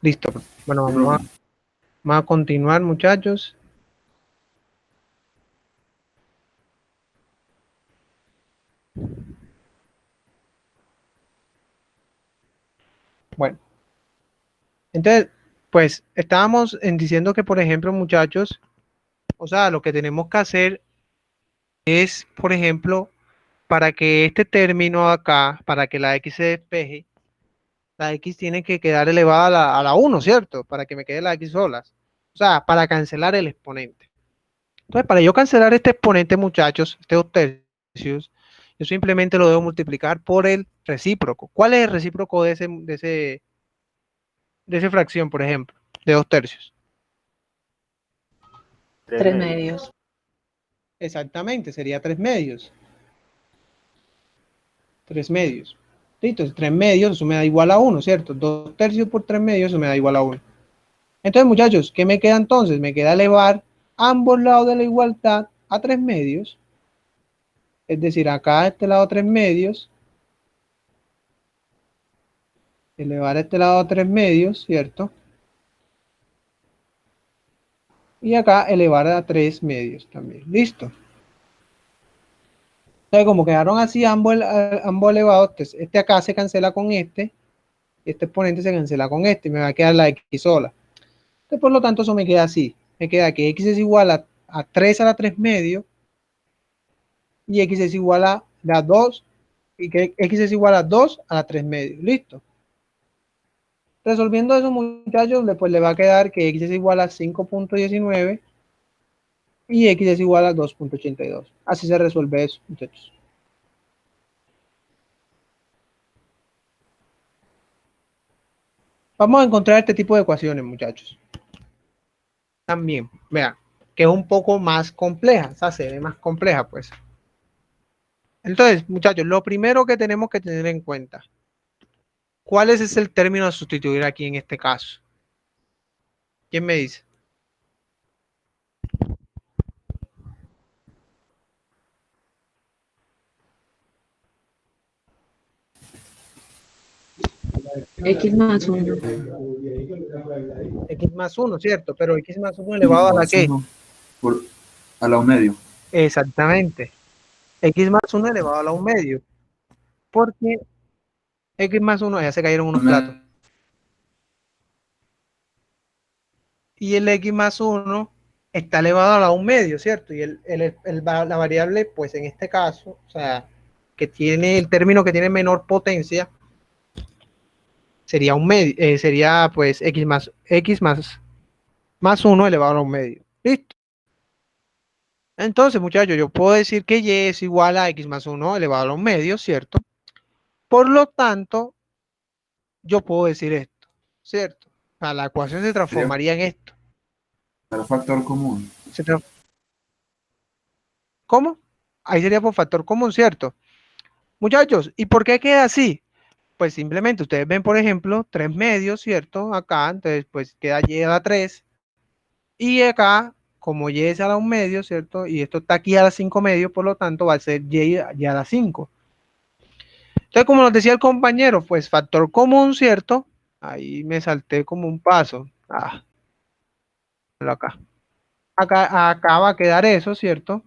Listo. Bueno, vamos a continuar, muchachos. Bueno, entonces, pues estábamos diciendo que, por ejemplo, muchachos, o sea, lo que tenemos que hacer es, por ejemplo, para que este término acá, para que la x se despeje, la x tiene que quedar elevada a la 1, ¿cierto? Para que me quede la x solas. O sea, para cancelar el exponente. Entonces, para yo cancelar este exponente, muchachos, este 2 tercios, yo simplemente lo debo multiplicar por el recíproco. ¿Cuál es el recíproco de esa fracción, por ejemplo, de 2/3? 3 medios. Exactamente, sería 3 medios. 3 medios. Listo, 3 medios, eso me da igual a 1, ¿cierto? 2/3 por 3 medios, eso me da igual a 1. Entonces, muchachos, ¿qué me queda entonces? Me queda elevar ambos lados de la igualdad a 3 medios. Es decir, acá a este lado 3 medios. Elevar a este lado a 3 medios, ¿cierto? Y acá elevar a 3 medios también. Listo. Entonces, como quedaron así ambos elevados, este acá se cancela con este exponente se cancela con este, y me va a quedar la x sola. Entonces, por lo tanto, eso me queda así. Me queda que x es igual a 3 a la 3 medios, y x es igual a la 2, y que x es igual a 2 a la 3 medios. Listo. Resolviendo eso, muchachos, pues le va a quedar que x es igual a 5.19 y x es igual a 2.82. Así se resuelve eso, muchachos. Vamos a encontrar este tipo de ecuaciones, muchachos. También, vean, que es un poco más compleja, o sea, se ve más compleja, pues. Entonces, muchachos, lo primero que tenemos que tener en cuenta, ¿cuál es el término a sustituir aquí en este caso? ¿Quién me dice? X más 1. X más 1, ¿cierto? Pero X más 1 elevado a la ¿qué? A la 1 medio. Exactamente. X más 1 elevado a la 1 medio. Porque X más 1, ya se cayeron unos platos. Y el X más 1 está elevado a la 1 medio, ¿cierto? Y la variable, pues en este caso, o sea, que tiene el término que tiene menor potencia, sería sería pues x más 1 elevado a 1 medio. Listo. Entonces, muchachos, yo puedo decir que y es igual a x más 1 elevado a 1 medio, ¿cierto? Por lo tanto, yo puedo decir esto, ¿cierto? O sea, la ecuación se transformaría en esto. Pero factor común. ¿Cómo? Ahí sería por factor común, ¿cierto? Muchachos, ¿y por qué queda así? Pues simplemente ustedes ven, por ejemplo, 3 medios, ¿cierto? Acá, entonces pues queda y a la 3. Y acá, como y es a la 1 medio, ¿cierto? Y esto está aquí a la 5 medio, por lo tanto va a ser y a la 5. Entonces, como nos decía el compañero, pues factor común, ¿cierto? Ahí me salté como un paso. Acá. Acá va a quedar eso, ¿cierto?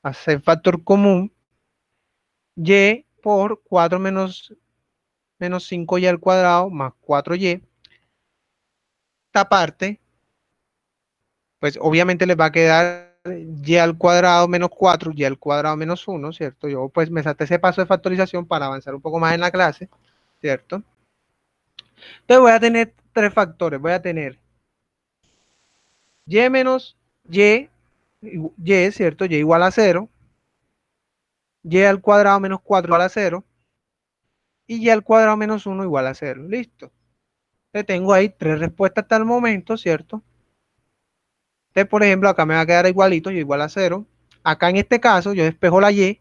Hacer factor común. Y por 4 menos 5y al cuadrado más 4y. Esta parte, pues obviamente les va a quedar y al cuadrado menos 4, y al cuadrado menos 1, ¿cierto? Yo pues me salté ese paso de factorización para avanzar un poco más en la clase, ¿cierto? Entonces voy a tener tres factores. Voy a tener y menos y, ¿cierto? Y igual a 0. Y al cuadrado menos 4 igual a 0. Y y al cuadrado menos 1 igual a 0. Listo. Entonces tengo ahí tres respuestas hasta el momento, ¿cierto? Entonces, por ejemplo, acá me va a quedar igualito, y igual a 0. Acá en este caso, yo despejo la y,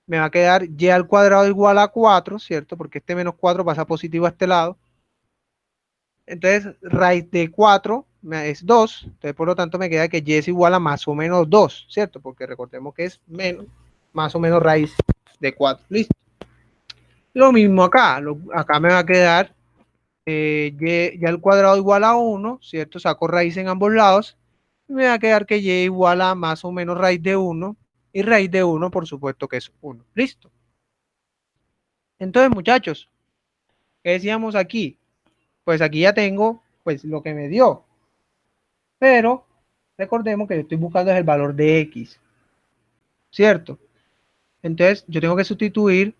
me va a quedar y al cuadrado igual a 4, ¿cierto? Porque este menos 4 pasa positivo a este lado. Entonces, raíz de 4 es 2. Entonces, por lo tanto, me queda que y es igual a más o menos 2, ¿cierto? Porque recordemos que es menos, más o menos raíz de 4. Listo. Lo mismo acá. Acá me va a quedar y al cuadrado igual a 1, ¿cierto? Saco raíz en ambos lados. Me va a quedar que y igual a más o menos raíz de 1. Y raíz de 1, por supuesto que es 1. Listo. Entonces, muchachos, ¿qué decíamos aquí? Pues aquí ya tengo pues lo que me dio. Pero recordemos que yo estoy buscando el valor de x. ¿Cierto? Entonces, yo tengo que sustituir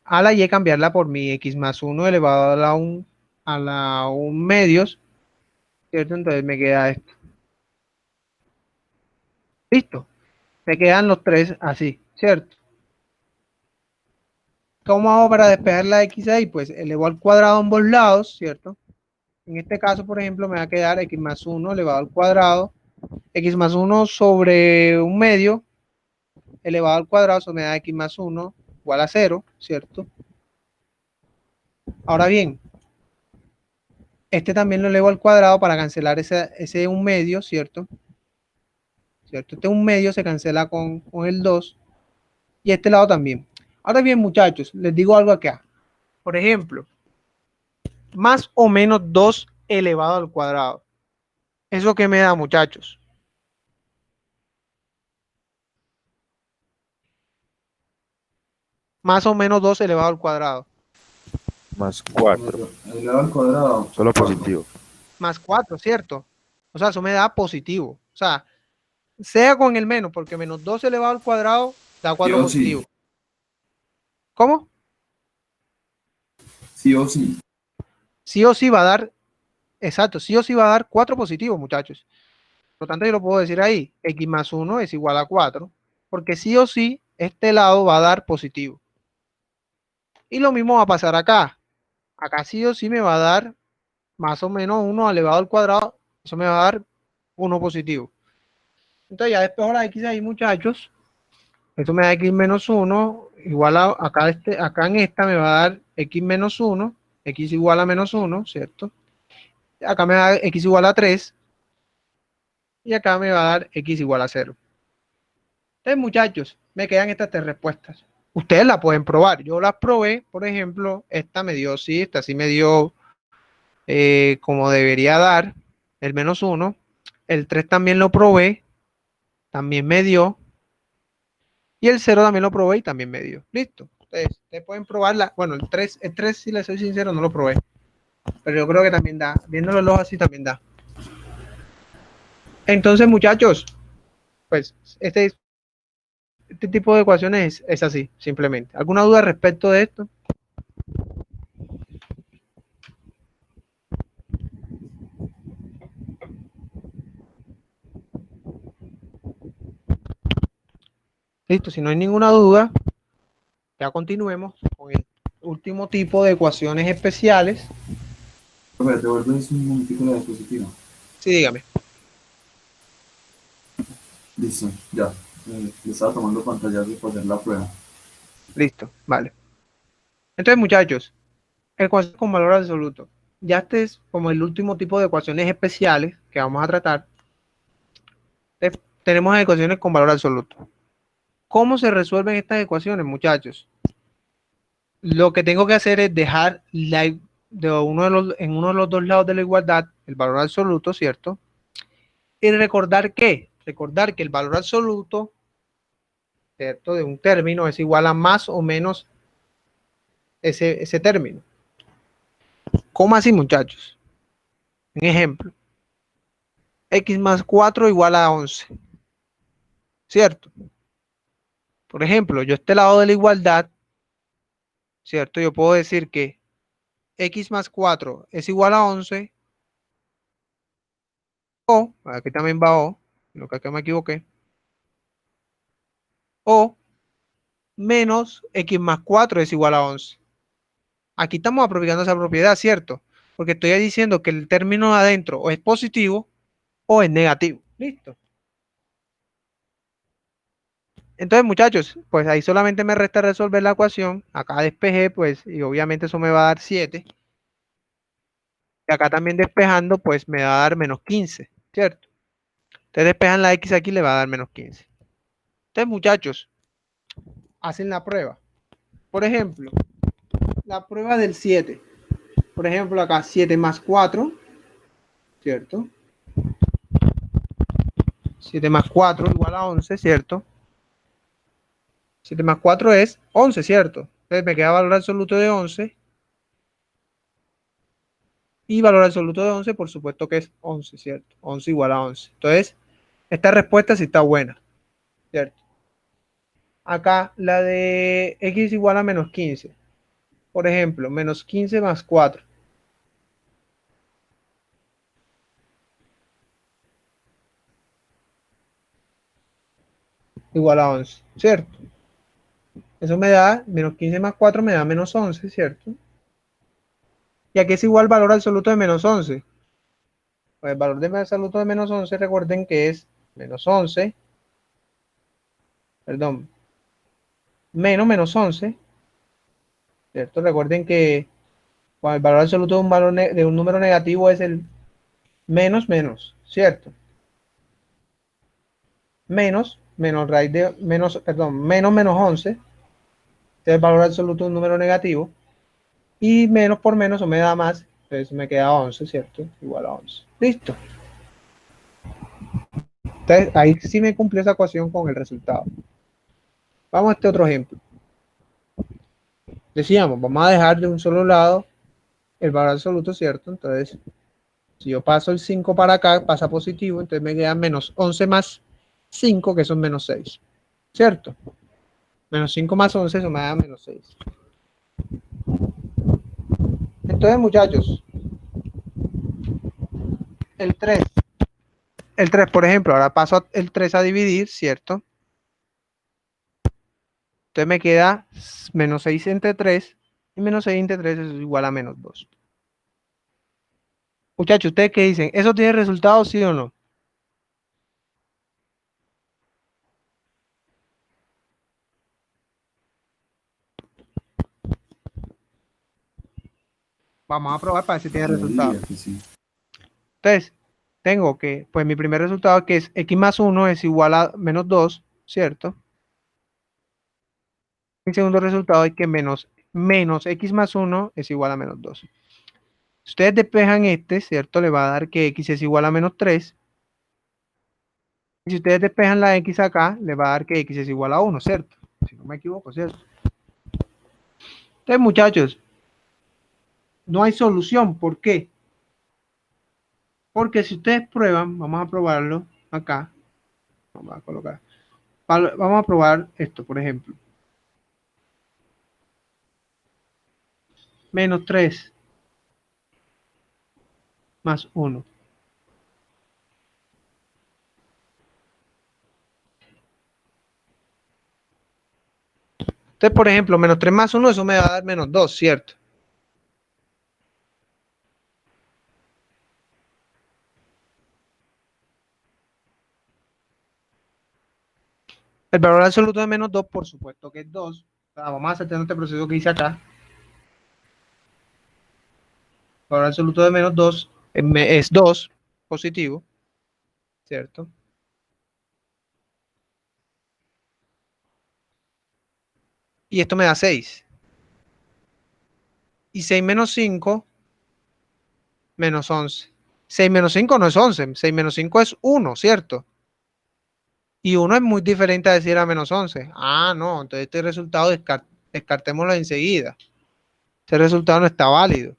a la y, cambiarla por mi x más 1 elevado a la 1 medios. ¿Cierto? Entonces me queda esto. Listo. Me quedan los tres así, ¿cierto? ¿Cómo hago para despejar la x ahí? Pues elevo al cuadrado ambos lados, ¿cierto? En este caso, por ejemplo, me va a quedar x más 1 elevado al cuadrado, x más 1 sobre un medio elevado al cuadrado, eso me da x más 1 igual a 0, ¿cierto? Ahora bien, este también lo elevo al cuadrado para cancelar ese un medio, ¿cierto? ¿Cierto? Este un medio se cancela con el 2 y este lado también. Ahora bien, muchachos, les digo algo acá. Por ejemplo, más o menos 2 elevado al cuadrado. ¿Eso qué me da, muchachos? Más o menos 2 elevado al cuadrado. Más 4. Elevado al cuadrado. Solo 4. positivo. Más 4, ¿cierto? O sea, eso me da positivo. O sea, sea con el menos, porque menos 2 elevado al cuadrado da 4 positivo. Sí. ¿Cómo? Sí o sí. Sí o sí va a dar, exacto, sí o sí va a dar 4 positivos, muchachos. Por lo tanto, yo lo puedo decir ahí, x más 1 es igual a 4, porque sí o sí este lado va a dar positivo. Y lo mismo va a pasar acá. Acá sí o sí me va a dar más o menos 1 elevado al cuadrado, eso me va a dar 1 positivo. Entonces ya despejo la x ahí, muchachos. Esto me da x menos 1 igual a acá, acá en esta me va a dar x menos 1, x igual a menos 1, ¿cierto? Acá me da x igual a 3 y acá me va a dar x igual a 0. Entonces, muchachos, me quedan estas tres respuestas. Ustedes la pueden probar. Yo las probé, por ejemplo, esta me dio sí, esta sí me dio como debería dar, el menos 1. El 3 también lo probé, también me dio. Y el 0 también lo probé y también me dio. Listo. Ustedes pueden probarla. Bueno, el 3, si les soy sincero, no lo probé. Pero yo creo que también da. Viéndolo los así también da. Entonces, muchachos, pues este tipo de ecuaciones es así, simplemente. ¿Alguna duda respecto de esto? Listo, si no hay ninguna duda, ya continuemos con el último tipo de ecuaciones especiales. Profe, te vuelves un momentico la diapositiva. Sí, dígame. Listo, ya. Le estaba tomando pantallazo para hacer la prueba. Listo, vale. Entonces, muchachos, ecuación con valor absoluto. Ya este es como el último tipo de ecuaciones especiales que vamos a tratar. Tenemos ecuaciones con valor absoluto. ¿Cómo se resuelven estas ecuaciones, muchachos? Lo que tengo que hacer es dejar en uno de los dos lados de la igualdad el valor absoluto, ¿cierto? Y recordar que el valor absoluto, ¿cierto?, de un término es igual a más o menos ese término. ¿Cómo así, muchachos? Un ejemplo. X más 4 igual a 11. ¿Cierto? Por ejemplo, yo este lado de la igualdad, ¿cierto? Yo puedo decir que x más 4 es igual a 11 o, aquí también va o, lo que acá me equivoqué, o menos x más 4 es igual a 11. Aquí estamos aprovechando esa propiedad, ¿cierto? Porque estoy diciendo que el término de adentro o es positivo o es negativo. Listo. Entonces, muchachos, pues ahí solamente me resta resolver la ecuación. Acá despejé, pues, y obviamente eso me va a dar 7. Y acá también despejando, pues me va a dar menos 15, ¿cierto? Ustedes despejan la x aquí, le va a dar menos 15. Entonces, muchachos, hacen la prueba. Por ejemplo, la prueba del 7. Por ejemplo, acá 7 más 4, ¿cierto? 7 más 4 igual a 11, ¿cierto? 7 más 4 es 11, ¿cierto? Entonces me queda valor absoluto de 11. Y valor absoluto de 11, por supuesto que es 11, ¿cierto? 11 igual a 11. Entonces, esta respuesta sí está buena, ¿cierto? Acá la de x igual a menos 15. Por ejemplo, menos 15 más 4. Igual a 11, ¿cierto? Eso me da menos 15 más 4 me da menos 11, ¿cierto? ¿Y aquí es igual valor absoluto de menos 11? Pues el valor de absoluto de menos 11, recuerden que es menos 11, perdón, menos 11, ¿cierto? Recuerden que el valor absoluto de un, de un número negativo es el menos, ¿cierto? Menos raíz de menos, perdón, menos 11, este es el valor absoluto de un número negativo, y menos por menos o me da más, entonces me queda 11, ¿cierto? Igual a 11. Listo. Entonces ahí sí me cumplió esa ecuación con el resultado. Vamos a este otro ejemplo. Decíamos, vamos a dejar de un solo lado el valor absoluto, ¿cierto? Entonces, si yo paso el 5 para acá, pasa positivo, entonces me queda menos 11 más 5, que son menos 6, ¿cierto? Menos 5 más 11, eso me da menos 6. Entonces, muchachos, el 3, por ejemplo, ahora paso el 3 a dividir, ¿cierto? Entonces me queda menos 6 entre 3, y menos 6 entre 3 es igual a menos 2. Muchachos, ¿ustedes qué dicen? ¿Eso tiene resultado, sí o no? Vamos a probar para ver si tiene Yo resultado. diría que sí. Entonces, tengo que, pues mi primer resultado que es x más 1 es igual a menos 2, ¿cierto? Mi segundo resultado es que menos x más 1 es igual a menos 2. Si ustedes despejan este, ¿cierto? Le va a dar que x es igual a menos 3. Y si ustedes despejan la x acá, le va a dar que x es igual a 1, ¿cierto? Si no me equivoco, ¿cierto? Entonces, muchachos, no hay solución. ¿Por qué? Porque si ustedes prueban, vamos a probarlo acá. Vamos a colocar. Vamos a probar esto, por ejemplo. Menos 3 más 1. Entonces, por ejemplo, menos 3 más 1, eso me va a dar menos 2, ¿cierto? El valor absoluto de menos 2, por supuesto que es 2. Vamos a hacer este proceso que hice acá. El valor absoluto de menos 2 es 2, positivo, ¿cierto? Y esto me da 6. Y 6 menos 5, menos 11. 6 menos 5 no es 11, 6 menos 5 es 1, ¿cierto? Y 1 es muy diferente a decir a menos 11. Ah, no, entonces este resultado descartémoslo enseguida. Este resultado no está válido.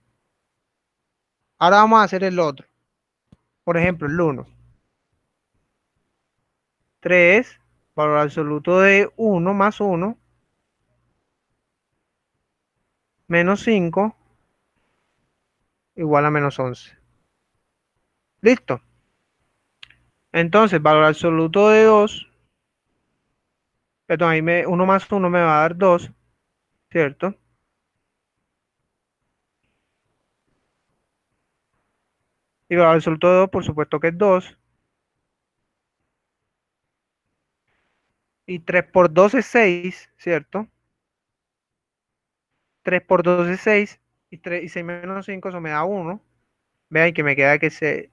Ahora vamos a hacer el otro. Por ejemplo, el 1. 3, valor absoluto de 1 más 1, menos 5, igual a menos 11. ¿Listo? Entonces, valor absoluto de 2, perdón, ahí 1 más 1 me va a dar 2, ¿cierto? Y valor absoluto de 2, por supuesto que es 2. Y 3 por 2 es 6, ¿cierto? 3 por 2 es 6. Y 6 menos 5, eso me da 1. Vean que me queda que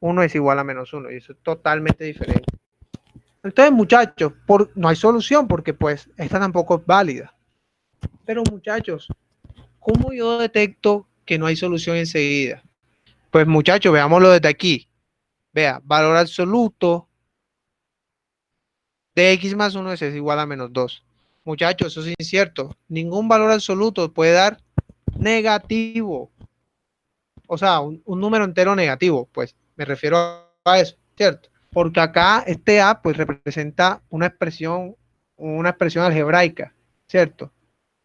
1 es igual a menos 1. Y eso es totalmente diferente. Entonces, muchachos, no hay solución porque pues esta tampoco es válida. Pero muchachos, ¿cómo yo detecto que no hay solución enseguida? Pues muchachos, veámoslo desde aquí. Vea, valor absoluto de x más 1 es igual a menos 2. Muchachos, eso es incierto. Ningún valor absoluto puede dar negativo. O sea, un número entero negativo, pues me refiero a eso, ¿cierto? Porque acá este a pues representa una expresión algebraica, ¿cierto?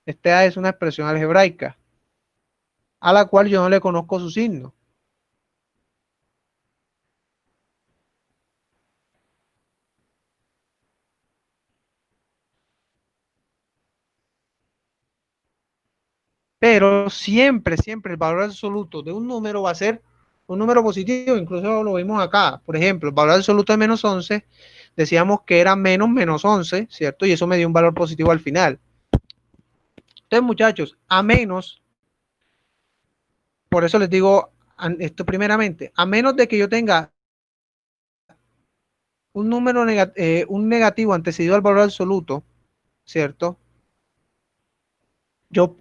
Este a es una expresión algebraica a la cual yo no le conozco su signo. Pero siempre, siempre el valor absoluto de un número va a ser un número positivo, incluso lo vimos acá. Por ejemplo, el valor absoluto de menos 11, decíamos que era menos 11, ¿cierto? Y eso me dio un valor positivo al final. Entonces, muchachos, a menos, por eso les digo esto primeramente, a menos de que yo tenga un número un negativo antecedido al valor absoluto, ¿cierto? Yo,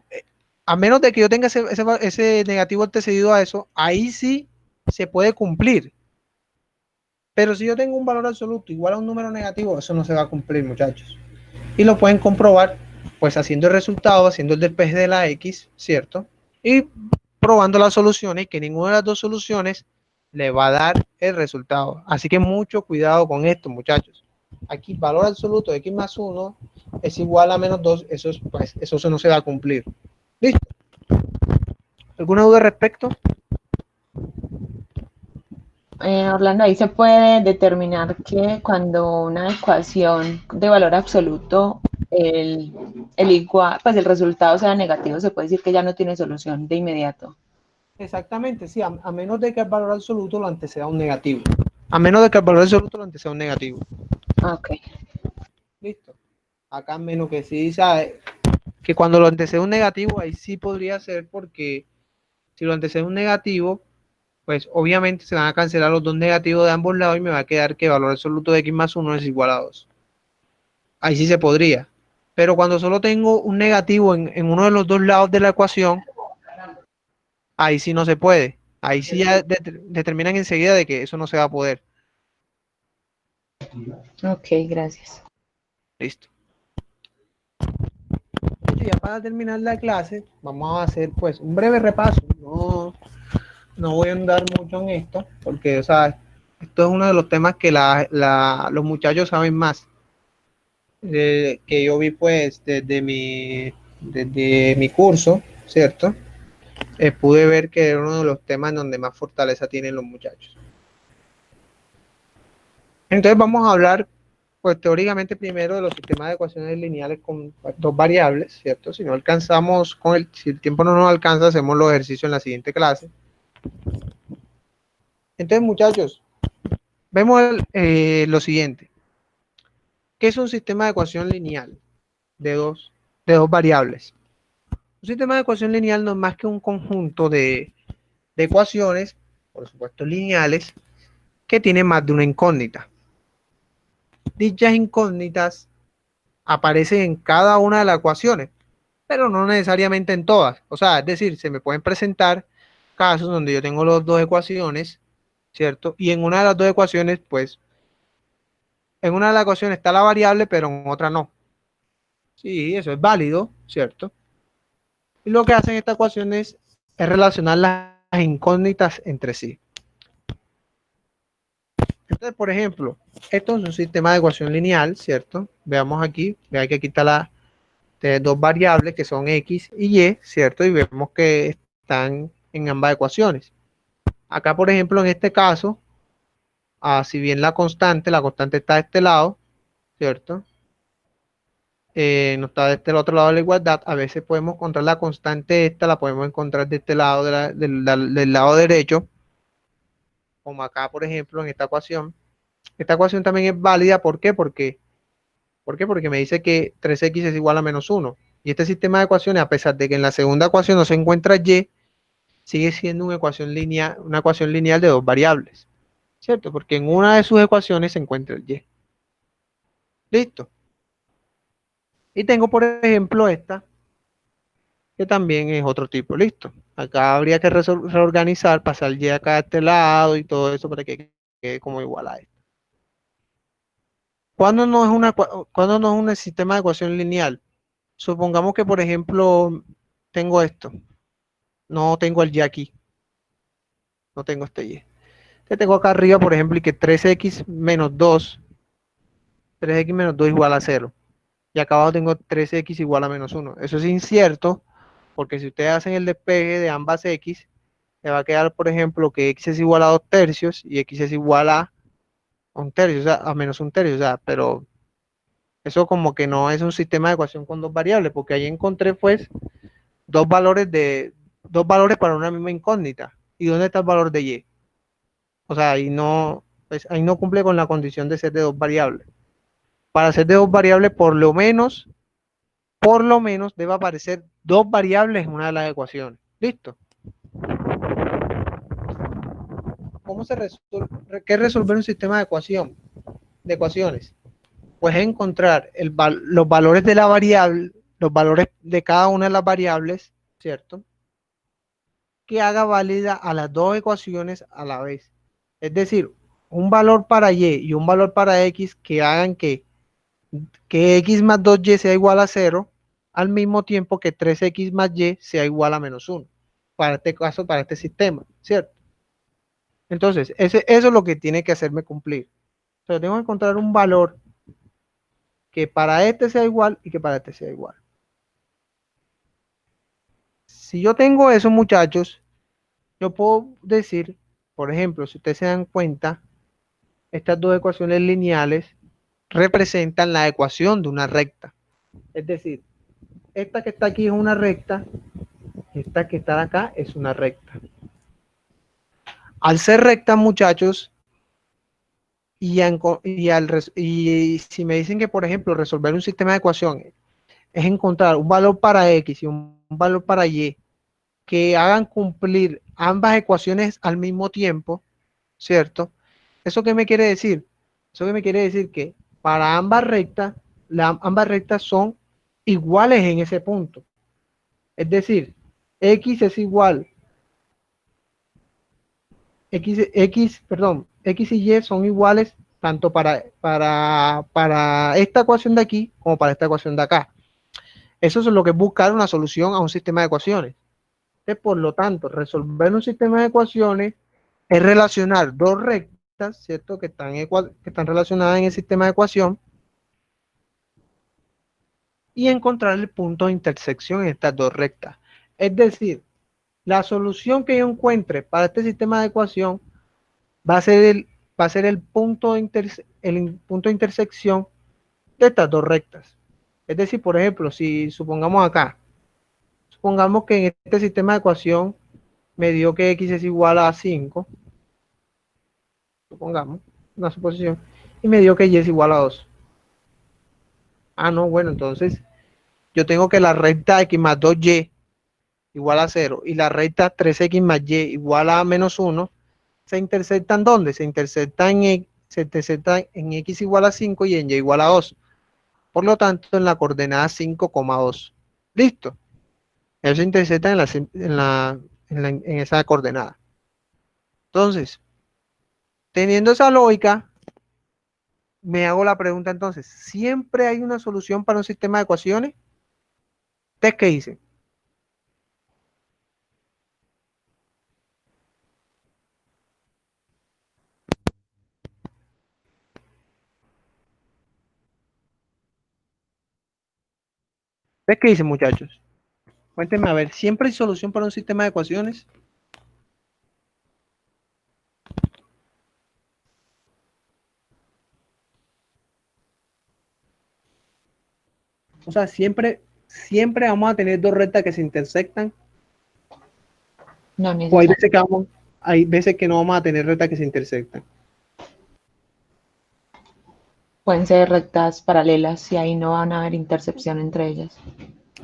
a menos de que yo tenga ese negativo antecedido a eso, ahí sí se puede cumplir. Pero si yo tengo un valor absoluto igual a un número negativo, eso no se va a cumplir, muchachos. Y lo pueden comprobar, pues haciendo el resultado, haciendo el despeje de la X, ¿cierto? Y probando las soluciones, que ninguna de las dos soluciones le va a dar el resultado. Así que mucho cuidado con esto, muchachos. Aquí valor absoluto de X más 1 es igual a menos 2, pues, eso no se va a cumplir. ¿Listo? ¿Alguna duda al respecto? Orlando, ahí se puede determinar que cuando una ecuación de valor absoluto, pues el resultado sea negativo, se puede decir que ya no tiene solución de inmediato. Exactamente, sí, a menos de que el valor absoluto lo anteceda un negativo. A menos de que el valor absoluto lo anteceda un negativo. Ok. Listo. Acá menos que sí, sabe que cuando lo antecede un negativo, ahí sí podría ser, porque si lo antecede un negativo, pues obviamente se van a cancelar los dos negativos de ambos lados y me va a quedar que el valor absoluto de X más 1 es igual a 2. Ahí sí se podría. Pero cuando solo tengo un negativo en uno de los dos lados de la ecuación, ahí sí no se puede. Ahí sí ya determinan enseguida de que eso no se va a poder. Ok, gracias. Listo. Ya para terminar la clase, vamos a hacer pues un breve repaso. No voy a andar mucho en esto, porque o sea, esto es uno de los temas que los muchachos saben más. Que yo vi pues desde mi curso, ¿cierto? Pude ver que era uno de los temas en donde más fortaleza tienen los muchachos. Entonces vamos a hablar, pues teóricamente primero de los sistemas de ecuaciones lineales con dos variables, ¿cierto? Si no alcanzamos si el tiempo no nos alcanza, hacemos los ejercicios en la siguiente clase. Entonces, muchachos, vemos lo siguiente. ¿Qué es un sistema de ecuación lineal de dos variables? Un sistema de ecuación lineal no es más que un conjunto de ecuaciones, por supuesto lineales, que tienen más de una incógnita. Dichas incógnitas aparecen en cada una de las ecuaciones, pero no necesariamente en todas. O sea, es decir, se me pueden presentar casos donde yo tengo las dos ecuaciones, ¿cierto? Y en una de las dos ecuaciones, pues, en una de las ecuaciones está la variable, pero en otra no. Sí, eso es válido, ¿cierto? Y lo que hacen estas ecuaciones es relacionar las incógnitas entre sí. Entonces, por ejemplo, esto es un sistema de ecuación lineal, ¿cierto? Veamos aquí, vea que aquí está dos variables que son X y Y, ¿cierto? Y vemos que están en ambas ecuaciones. Acá, por ejemplo, en este caso, si bien la constante está de este lado, ¿cierto? No está de este otro lado de la igualdad. A veces podemos encontrar la constante esta, la podemos encontrar de este lado, del lado derecho, como acá, por ejemplo, en esta ecuación. Esta ecuación también es válida, ¿por qué? Porque me dice que 3x es igual a menos 1. Y este sistema de ecuaciones, a pesar de que en la segunda ecuación no se encuentra y, sigue siendo una ecuación lineal de dos variables, ¿cierto? Porque en una de sus ecuaciones se encuentra el y. Listo. Y tengo, por ejemplo, esta, que también es otro tipo. Listo. Acá habría que reorganizar, pasar el y acá a este lado y todo eso para que quede como igual a esto. ¿Cuándo no es un sistema de ecuación lineal? Supongamos que, por ejemplo, tengo esto. No tengo el y aquí. No tengo este y. Te tengo acá arriba, por ejemplo, y que 3x menos 2 igual a 0. Y acá abajo tengo 3x igual a menos 1. Eso es incierto, porque si ustedes hacen el despeje de ambas x, le va a quedar, por ejemplo, que x es igual a 2 tercios y x es igual a 1 tercio, o sea, a menos 1 tercio, o sea, pero eso como que no es un sistema de ecuación con dos variables, porque ahí encontré, pues, dos valores para una misma incógnita. ¿Y dónde está el valor de y? O sea, pues ahí no cumple con la condición de ser de dos variables. Para ser de dos variables, por lo menos debe aparecer dos variables en una de las ecuaciones. ¿Listo? ¿Cómo se resuelve? ¿Qué es resolver un sistema de ecuaciones? Pues encontrar los valores de la variable, los valores de cada una de las variables, ¿cierto? Que haga válida a las dos ecuaciones a la vez. Es decir, un valor para y y un valor para x que hagan que x más 2y sea igual a 0, al mismo tiempo que 3x más y sea igual a menos 1. Para este caso, para este sistema, ¿cierto? Entonces, eso es lo que tiene que hacerme cumplir. Entonces, tengo que encontrar un valor que para este sea igual y que para este sea igual. Si yo tengo eso, muchachos, yo puedo decir, por ejemplo, si ustedes se dan cuenta, estas dos ecuaciones lineales representan la ecuación de una recta. Es decir, esta que está aquí es una recta, esta que está acá es una recta. Al ser recta, muchachos, y si me dicen que, por ejemplo, resolver un sistema de ecuaciones es encontrar un valor para x y un valor para y que hagan cumplir ambas ecuaciones al mismo tiempo, ¿cierto? ¿Eso qué me quiere decir? Eso que me quiere decir que para ambas rectas, ambas rectas son iguales en ese punto. Es decir, x es igual, x y y son iguales tanto para esta ecuación de aquí como para esta ecuación de acá. Eso es lo que es buscar una solución a un sistema de ecuaciones. Por lo tanto, resolver un sistema de ecuaciones es relacionar dos rectas, ¿cierto? Que están relacionadas en el sistema de ecuación y encontrar el punto de intersección en estas dos rectas. Es decir, la solución que yo encuentre para este sistema de ecuación va a ser el punto de intersección de estas dos rectas. Es decir, por ejemplo, si supongamos que en este sistema de ecuación me dio que x es igual a 5, supongamos, una suposición, y me dio que y es igual a 2. Ah, no, bueno, entonces yo tengo que la recta x más 2y igual a 0 y la recta 3x más y igual a menos 1, ¿se intersectan dónde? Se intersectan en x igual a 5 y en y igual a 2. Por lo tanto, en la coordenada 5,2. ¿Listo? Eso se intersecta en esa coordenada. Entonces, teniendo esa lógica, me hago la pregunta entonces, ¿siempre hay una solución para un sistema de ecuaciones? ¿Ustedes qué dicen? ¿Ustedes qué dicen, muchachos? Cuéntenme a ver, ¿siempre hay solución para un sistema de ecuaciones? O sea, siempre vamos a tener dos rectas que se intersectan. No O necesariamente. hay veces que no vamos a tener rectas que se intersectan. Pueden ser rectas paralelas y ahí no van a haber intercepción entre ellas.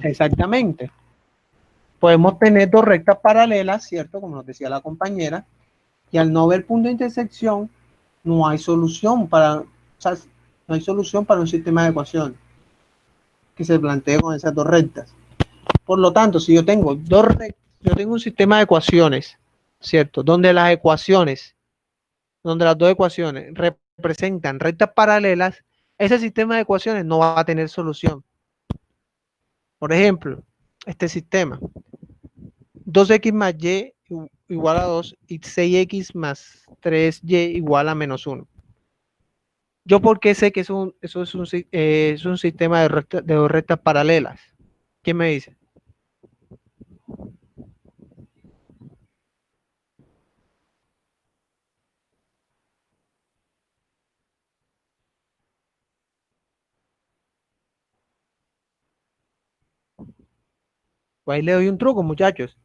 Exactamente. Podemos tener dos rectas paralelas, ¿cierto? Como nos decía la compañera, y al no haber punto de intersección, no hay solución no hay solución para un sistema de ecuaciones que se plantee con esas dos rectas. Por lo tanto, si yo tengo yo tengo un sistema de ecuaciones, ¿cierto? Donde las dos ecuaciones representan rectas paralelas, ese sistema de ecuaciones no va a tener solución. Por ejemplo, este sistema, 2x más y igual a 2 y 6x más 3y igual a menos 1. ¿Yo por qué sé que eso es un sistema de dos rectas paralelas? ¿Quién me dice? Pues ahí le doy un truco, muchachos.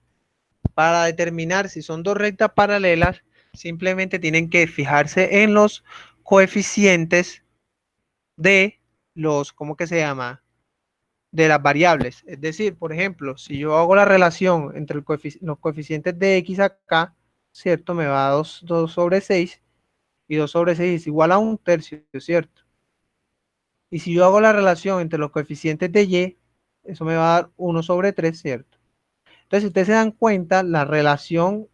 Para determinar si son dos rectas paralelas, simplemente tienen que fijarse en los coeficientes de los, ¿cómo que se llama? De las variables. Es decir, por ejemplo, si yo hago la relación entre los coeficientes de x acá, ¿cierto? Me va a 2 sobre 6 y 2 sobre 6 es igual a 1/3, ¿cierto? Y si yo hago la relación entre los coeficientes de y, eso me va a dar 1 sobre 3, ¿cierto? Entonces, si ustedes se dan cuenta, la relación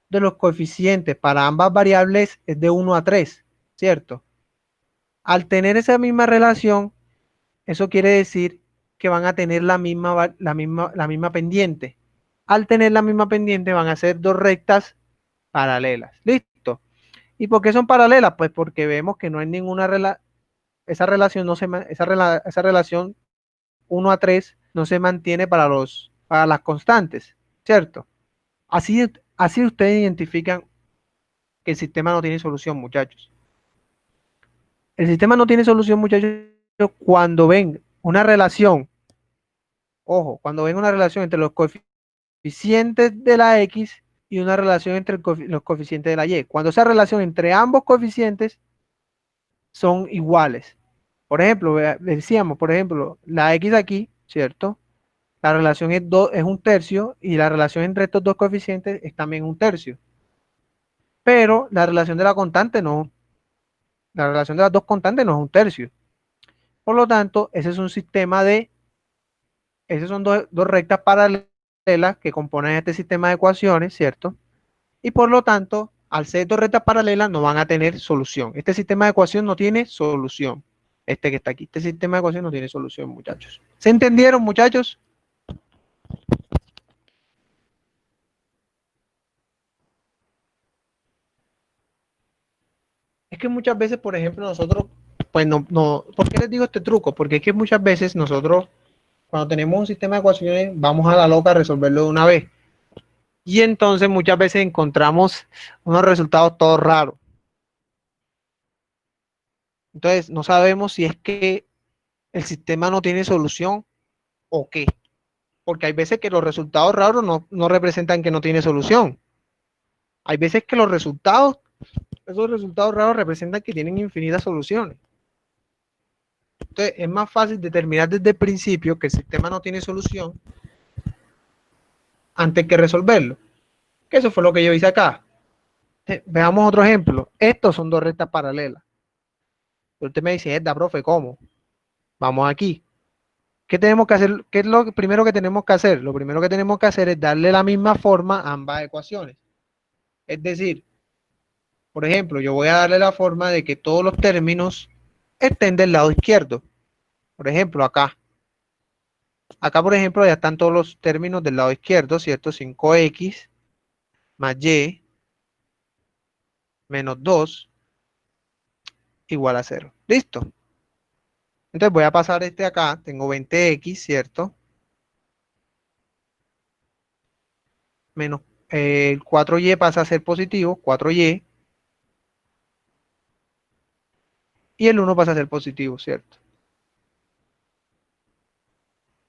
de los coeficientes para ambas variables es de 1 a 3, ¿cierto? Al tener esa misma relación, eso quiere decir que van a tener la misma pendiente. Al tener la misma pendiente van a ser dos rectas paralelas. ¿Listo? ¿Y por qué son paralelas? Pues porque vemos que no hay ninguna esa relación esa relación 1 a 3 no se mantiene para las constantes, ¿cierto? Así ustedes identifican que el sistema no tiene solución, muchachos. El sistema no tiene solución, muchachos, cuando ven una relación, ojo, cuando ven una relación entre los coeficientes de la x y una relación entre los coeficientes de la y. Cuando esa relación entre ambos coeficientes son iguales. Por ejemplo, decíamos, por ejemplo, la x aquí, ¿cierto? La relación es 1/3 y la relación entre estos dos coeficientes es también 1/3. Pero la relación de la constante no. La relación de las dos constantes no es 1/3. Por lo tanto, ese es un sistema esas son dos rectas paralelas que componen este sistema de ecuaciones, ¿cierto? Y por lo tanto, al ser dos rectas paralelas, no van a tener solución. Este sistema de ecuación no tiene solución. Este que está aquí, este sistema de ecuación no tiene solución, muchachos. ¿Se entendieron, muchachos? Es que muchas veces, por ejemplo, nosotros, pues ¿por qué les digo este truco? Porque es que muchas veces nosotros, cuando tenemos un sistema de ecuaciones, vamos a la loca a resolverlo de una vez. Y entonces muchas veces encontramos unos resultados todos raros. Entonces no sabemos si es que el sistema no tiene solución o qué. Porque hay veces que los resultados raros no representan que no tiene solución. Hay veces que esos resultados raros representan que tienen infinitas soluciones. Entonces es más fácil determinar desde el principio que el sistema no tiene solución antes que resolverlo. Que eso fue lo que yo hice acá. Veamos otro ejemplo. Estos son dos rectas paralelas. Usted me dice, profe, ¿cómo? Vamos aquí. ¿Qué tenemos que hacer? ¿Qué es lo primero que tenemos que hacer? Lo primero que tenemos que hacer es darle la misma forma a ambas ecuaciones. Es decir, por ejemplo, yo voy a darle la forma de que todos los términos estén del lado izquierdo. Por ejemplo, acá. Acá, por ejemplo, ya están todos los términos del lado izquierdo, ¿cierto? 5x más y menos 2 igual a 0. ¿Listo? Entonces voy a pasar este acá. Tengo 20x, ¿cierto? Menos el 4y pasa a ser positivo, 4y. Y el 1 pasa a ser positivo, ¿cierto?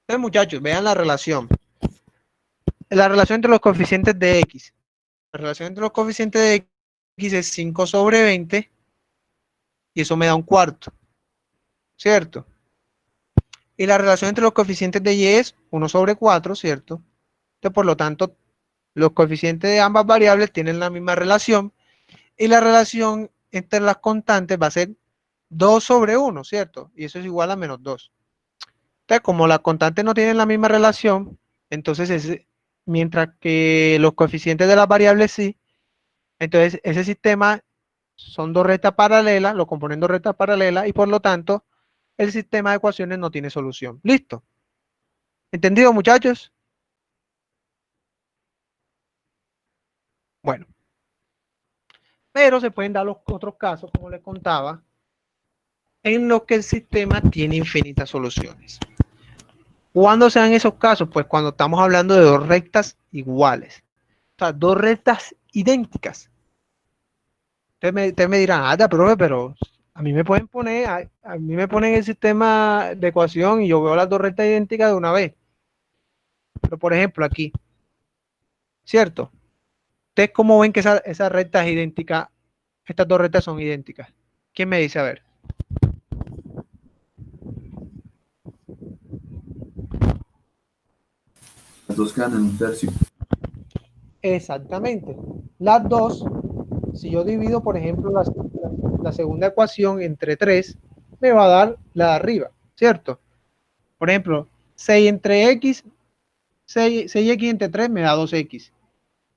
Entonces, muchachos, vean la relación. La relación entre los coeficientes de x. La relación entre los coeficientes de x es 5 sobre 20 y eso me da un cuarto, ¿cierto? Y la relación entre los coeficientes de y es 1 sobre 4, ¿cierto? Entonces, por lo tanto, los coeficientes de ambas variables tienen la misma relación y la relación entre las constantes va a ser 2 sobre 1, ¿cierto? Y eso es igual a menos 2. Entonces, como las constantes no tienen la misma relación, entonces mientras que los coeficientes de las variables sí, entonces ese sistema son dos rectas paralelas, lo componen dos rectas paralelas y por lo tanto el sistema de ecuaciones no tiene solución. ¿Listo? ¿Entendido, muchachos? Bueno. Pero se pueden dar los otros casos, como les contaba, en los que el sistema tiene infinitas soluciones. ¿Cuándo se dan esos casos? Pues cuando estamos hablando de dos rectas iguales. O sea, dos rectas idénticas. Ustedes me dirán, profe, pero a mí me pueden poner, a mí me ponen el sistema de ecuación y yo veo las dos rectas idénticas de una vez. Pero por ejemplo aquí, ¿cierto? ¿Ustedes cómo ven que esa recta es idéntica? Estas dos rectas son idénticas. ¿Quién me dice? A ver. Las dos quedan en un tercio. Exactamente. Las dos, si yo divido, por ejemplo, la segunda ecuación entre 3, me va a dar la de arriba, ¿cierto? Por ejemplo, 6 entre x, 6x entre 3 me da 2x.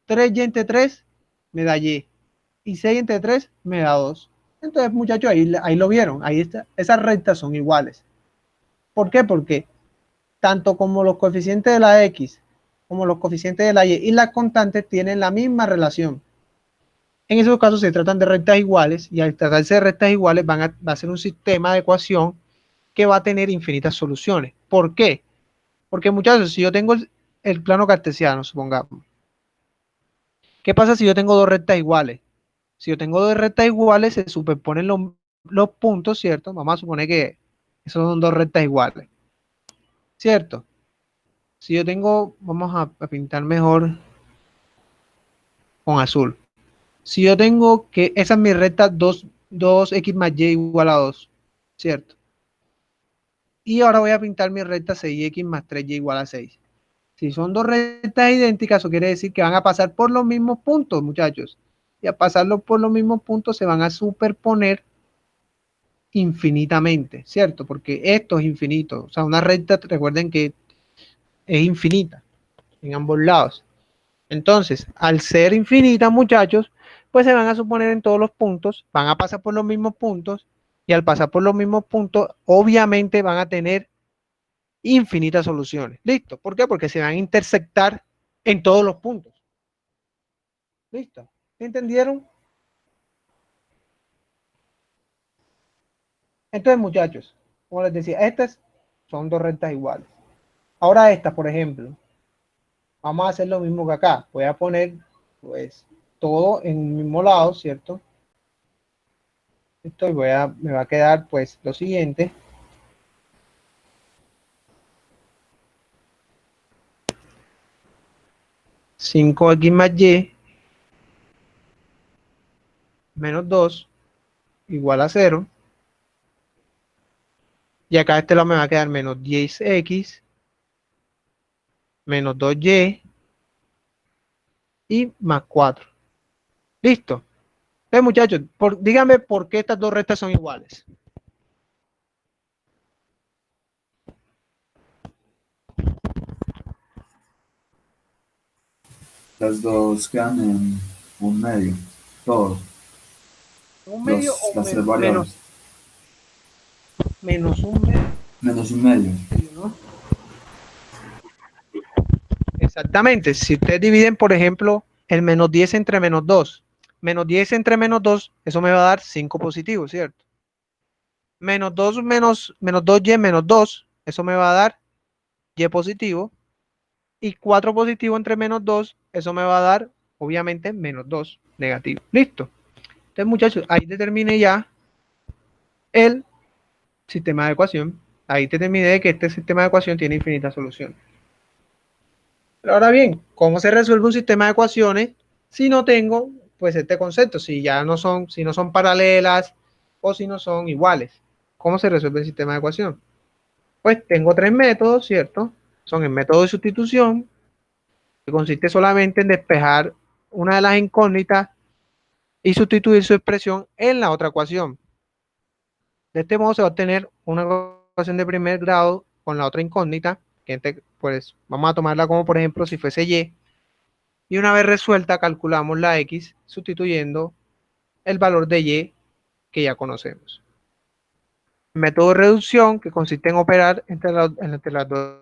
3y entre 3 me da y. Y 6 entre 3 me da 2. Entonces, muchachos, ahí lo vieron. Ahí está. Esas rectas son iguales. ¿Por qué? Porque tanto como los coeficientes de la x como los coeficientes de la y las constantes tienen la misma relación. En esos casos se tratan de rectas iguales y al tratarse de rectas iguales va a ser un sistema de ecuación que va a tener infinitas soluciones. ¿Por qué? Porque muchachos, si yo tengo el plano cartesiano, supongamos, ¿qué pasa si yo tengo dos rectas iguales? Si yo tengo dos rectas iguales, se superponen los puntos, ¿cierto? Vamos a suponer que esos son dos rectas iguales, ¿cierto? Si yo tengo, vamos a pintar mejor con azul. Si yo tengo que, esa es mi recta 2x más y igual a 2, ¿cierto? Y ahora voy a pintar mi recta 6x más 3y igual a 6. Si son dos rectas idénticas, eso quiere decir que van a pasar por los mismos puntos, muchachos. Y a pasarlo por los mismos puntos se van a superponer infinitamente, ¿cierto? Porque esto es infinito. O sea, una recta, recuerden que es infinita en ambos lados. Entonces, al ser infinita, muchachos, pues se van a suponer en todos los puntos, van a pasar por los mismos puntos, y al pasar por los mismos puntos, obviamente van a tener infinitas soluciones. ¿Listo? ¿Por qué? Porque se van a intersectar en todos los puntos. ¿Listo? ¿Entendieron? Entonces, muchachos, como les decía, estas son dos rectas iguales. Ahora estas, por ejemplo, vamos a hacer lo mismo que acá. Voy a poner, pues, todo en un mismo lado, ¿cierto? Esto y me va a quedar, pues, lo siguiente. Cinco x más y menos 2 igual a 0. Y acá este lado me va a quedar menos 10x menos 2y y más 4. ¿Listo? Entonces, muchachos, díganme por qué estas dos rectas son iguales. Las dos quedan en un medio. Todo. ¿Un medio o Las tres variables. menos un medio? Menos un medio. ¿No? Exactamente. Si ustedes dividen, por ejemplo, el menos 10 entre menos 2, menos 10 entre menos 2, eso me va a dar 5 positivos, ¿cierto? Menos 2 menos 2y menos 2, eso me va a dar y positivo. Y 4 positivo entre menos 2, eso me va a dar, obviamente, menos 2 negativo. Listo. Entonces, muchachos, ahí determiné ya el sistema de ecuación. Ahí determiné que este sistema de ecuación tiene infinitas soluciones. Pero ahora bien, ¿cómo se resuelve un sistema de ecuaciones si no tengo, pues, este concepto? Si no son paralelas o si no son iguales. ¿Cómo se resuelve el sistema de ecuación? Pues tengo tres métodos, ¿cierto? Son el método de sustitución, que consiste solamente en despejar una de las incógnitas y sustituir su expresión en la otra ecuación. De este modo se va a obtener una ecuación de primer grado con la otra incógnita, que pues vamos a tomarla como por ejemplo si fuese y una vez resuelta calculamos la x sustituyendo el valor de y que ya conocemos. El método de reducción, que consiste en operar entre las dos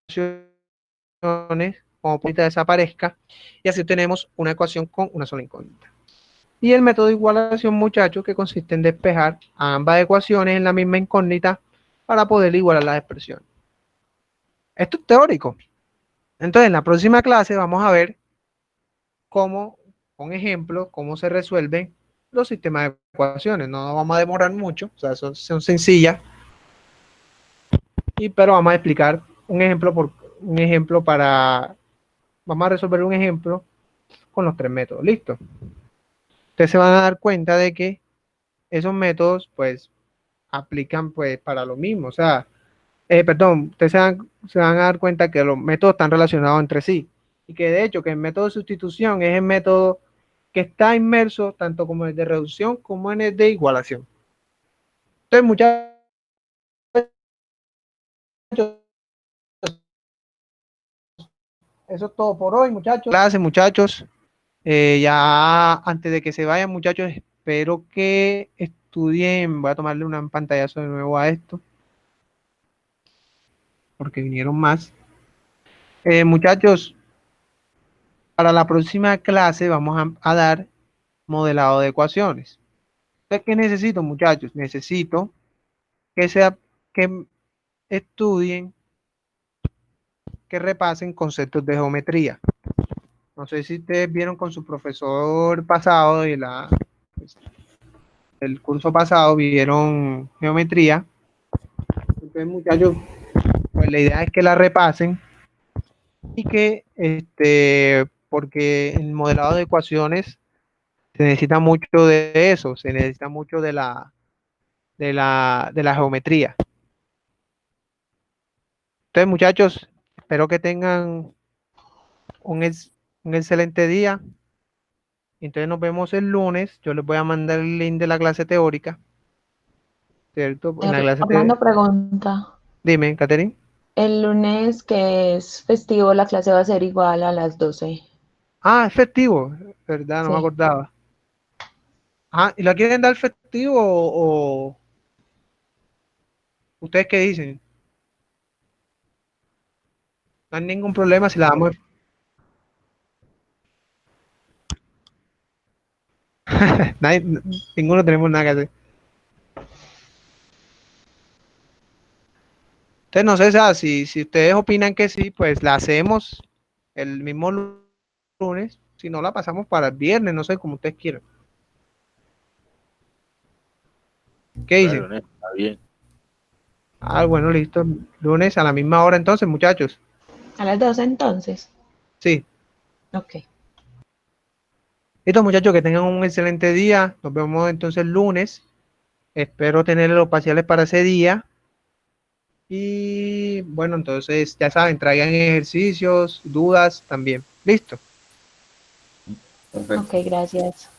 ecuaciones como incógnita desaparezca, y así tenemos una ecuación con una sola incógnita. Y el método de igualación, muchachos, que consiste en despejar ambas ecuaciones en la misma incógnita para poder igualar las expresiones. Esto es teórico. Entonces, en la próxima clase vamos a ver cómo, con ejemplos, cómo se resuelven los sistemas de ecuaciones. No vamos a demorar mucho, o sea, son sencillas. pero vamos a explicar un ejemplo vamos a resolver un ejemplo con los 3 métodos. ¿Listo? Ustedes se van a dar cuenta de que esos métodos, pues, aplican, pues, para lo mismo. O sea, ustedes se van a dar cuenta que los métodos están relacionados entre sí. Y que de hecho, que el método de sustitución es el método que está inmerso tanto como en el de reducción como en el de igualación. Entonces, muchachos, eso es todo por hoy, muchachos. Gracias, muchachos. Ya antes de que se vayan, muchachos, espero que estudien. Voy a tomarle un pantallazo de nuevo a esto, porque vinieron más. Muchachos, para la próxima clase vamos a dar modelado de ecuaciones. Entonces, ¿qué necesito, muchachos? Necesito que estudien, que repasen conceptos de geometría. No sé si ustedes vieron con su profesor pasado el curso pasado, vieron geometría. Entonces, muchachos, pues la idea es que la repasen y que, porque en modelado de ecuaciones se necesita mucho de eso, se necesita mucho de la geometría. Entonces, muchachos, espero que tengan un excelente día. Entonces nos vemos el lunes. Yo les voy a mandar el link de la clase teórica. ¿Cierto? En la clase Orlando pregunta. Dime, Catherine. El lunes, que es festivo, la clase va a ser igual a las 12. Ah, es festivo, ¿verdad? No me Sí. acordaba. Ah, ¿y la quieren dar festivo o ustedes qué dicen? No hay ningún problema si la damos. Ninguno tenemos nada que hacer. Entonces, no sé, o sea, si ustedes opinan que sí, pues la hacemos el mismo lunes. Si no, la pasamos para el viernes, no sé, como ustedes quieran. ¿Qué dicen? Claro, está bien. Ah, bueno, listo. Lunes a la misma hora entonces, muchachos. ¿A las 12 entonces? Sí. Ok. Listo, muchachos, que tengan un excelente día. Nos vemos entonces el lunes. Espero tener los parciales para ese día. Y bueno, entonces ya saben, traigan ejercicios, dudas también. Listo. Perfecto. Ok, gracias.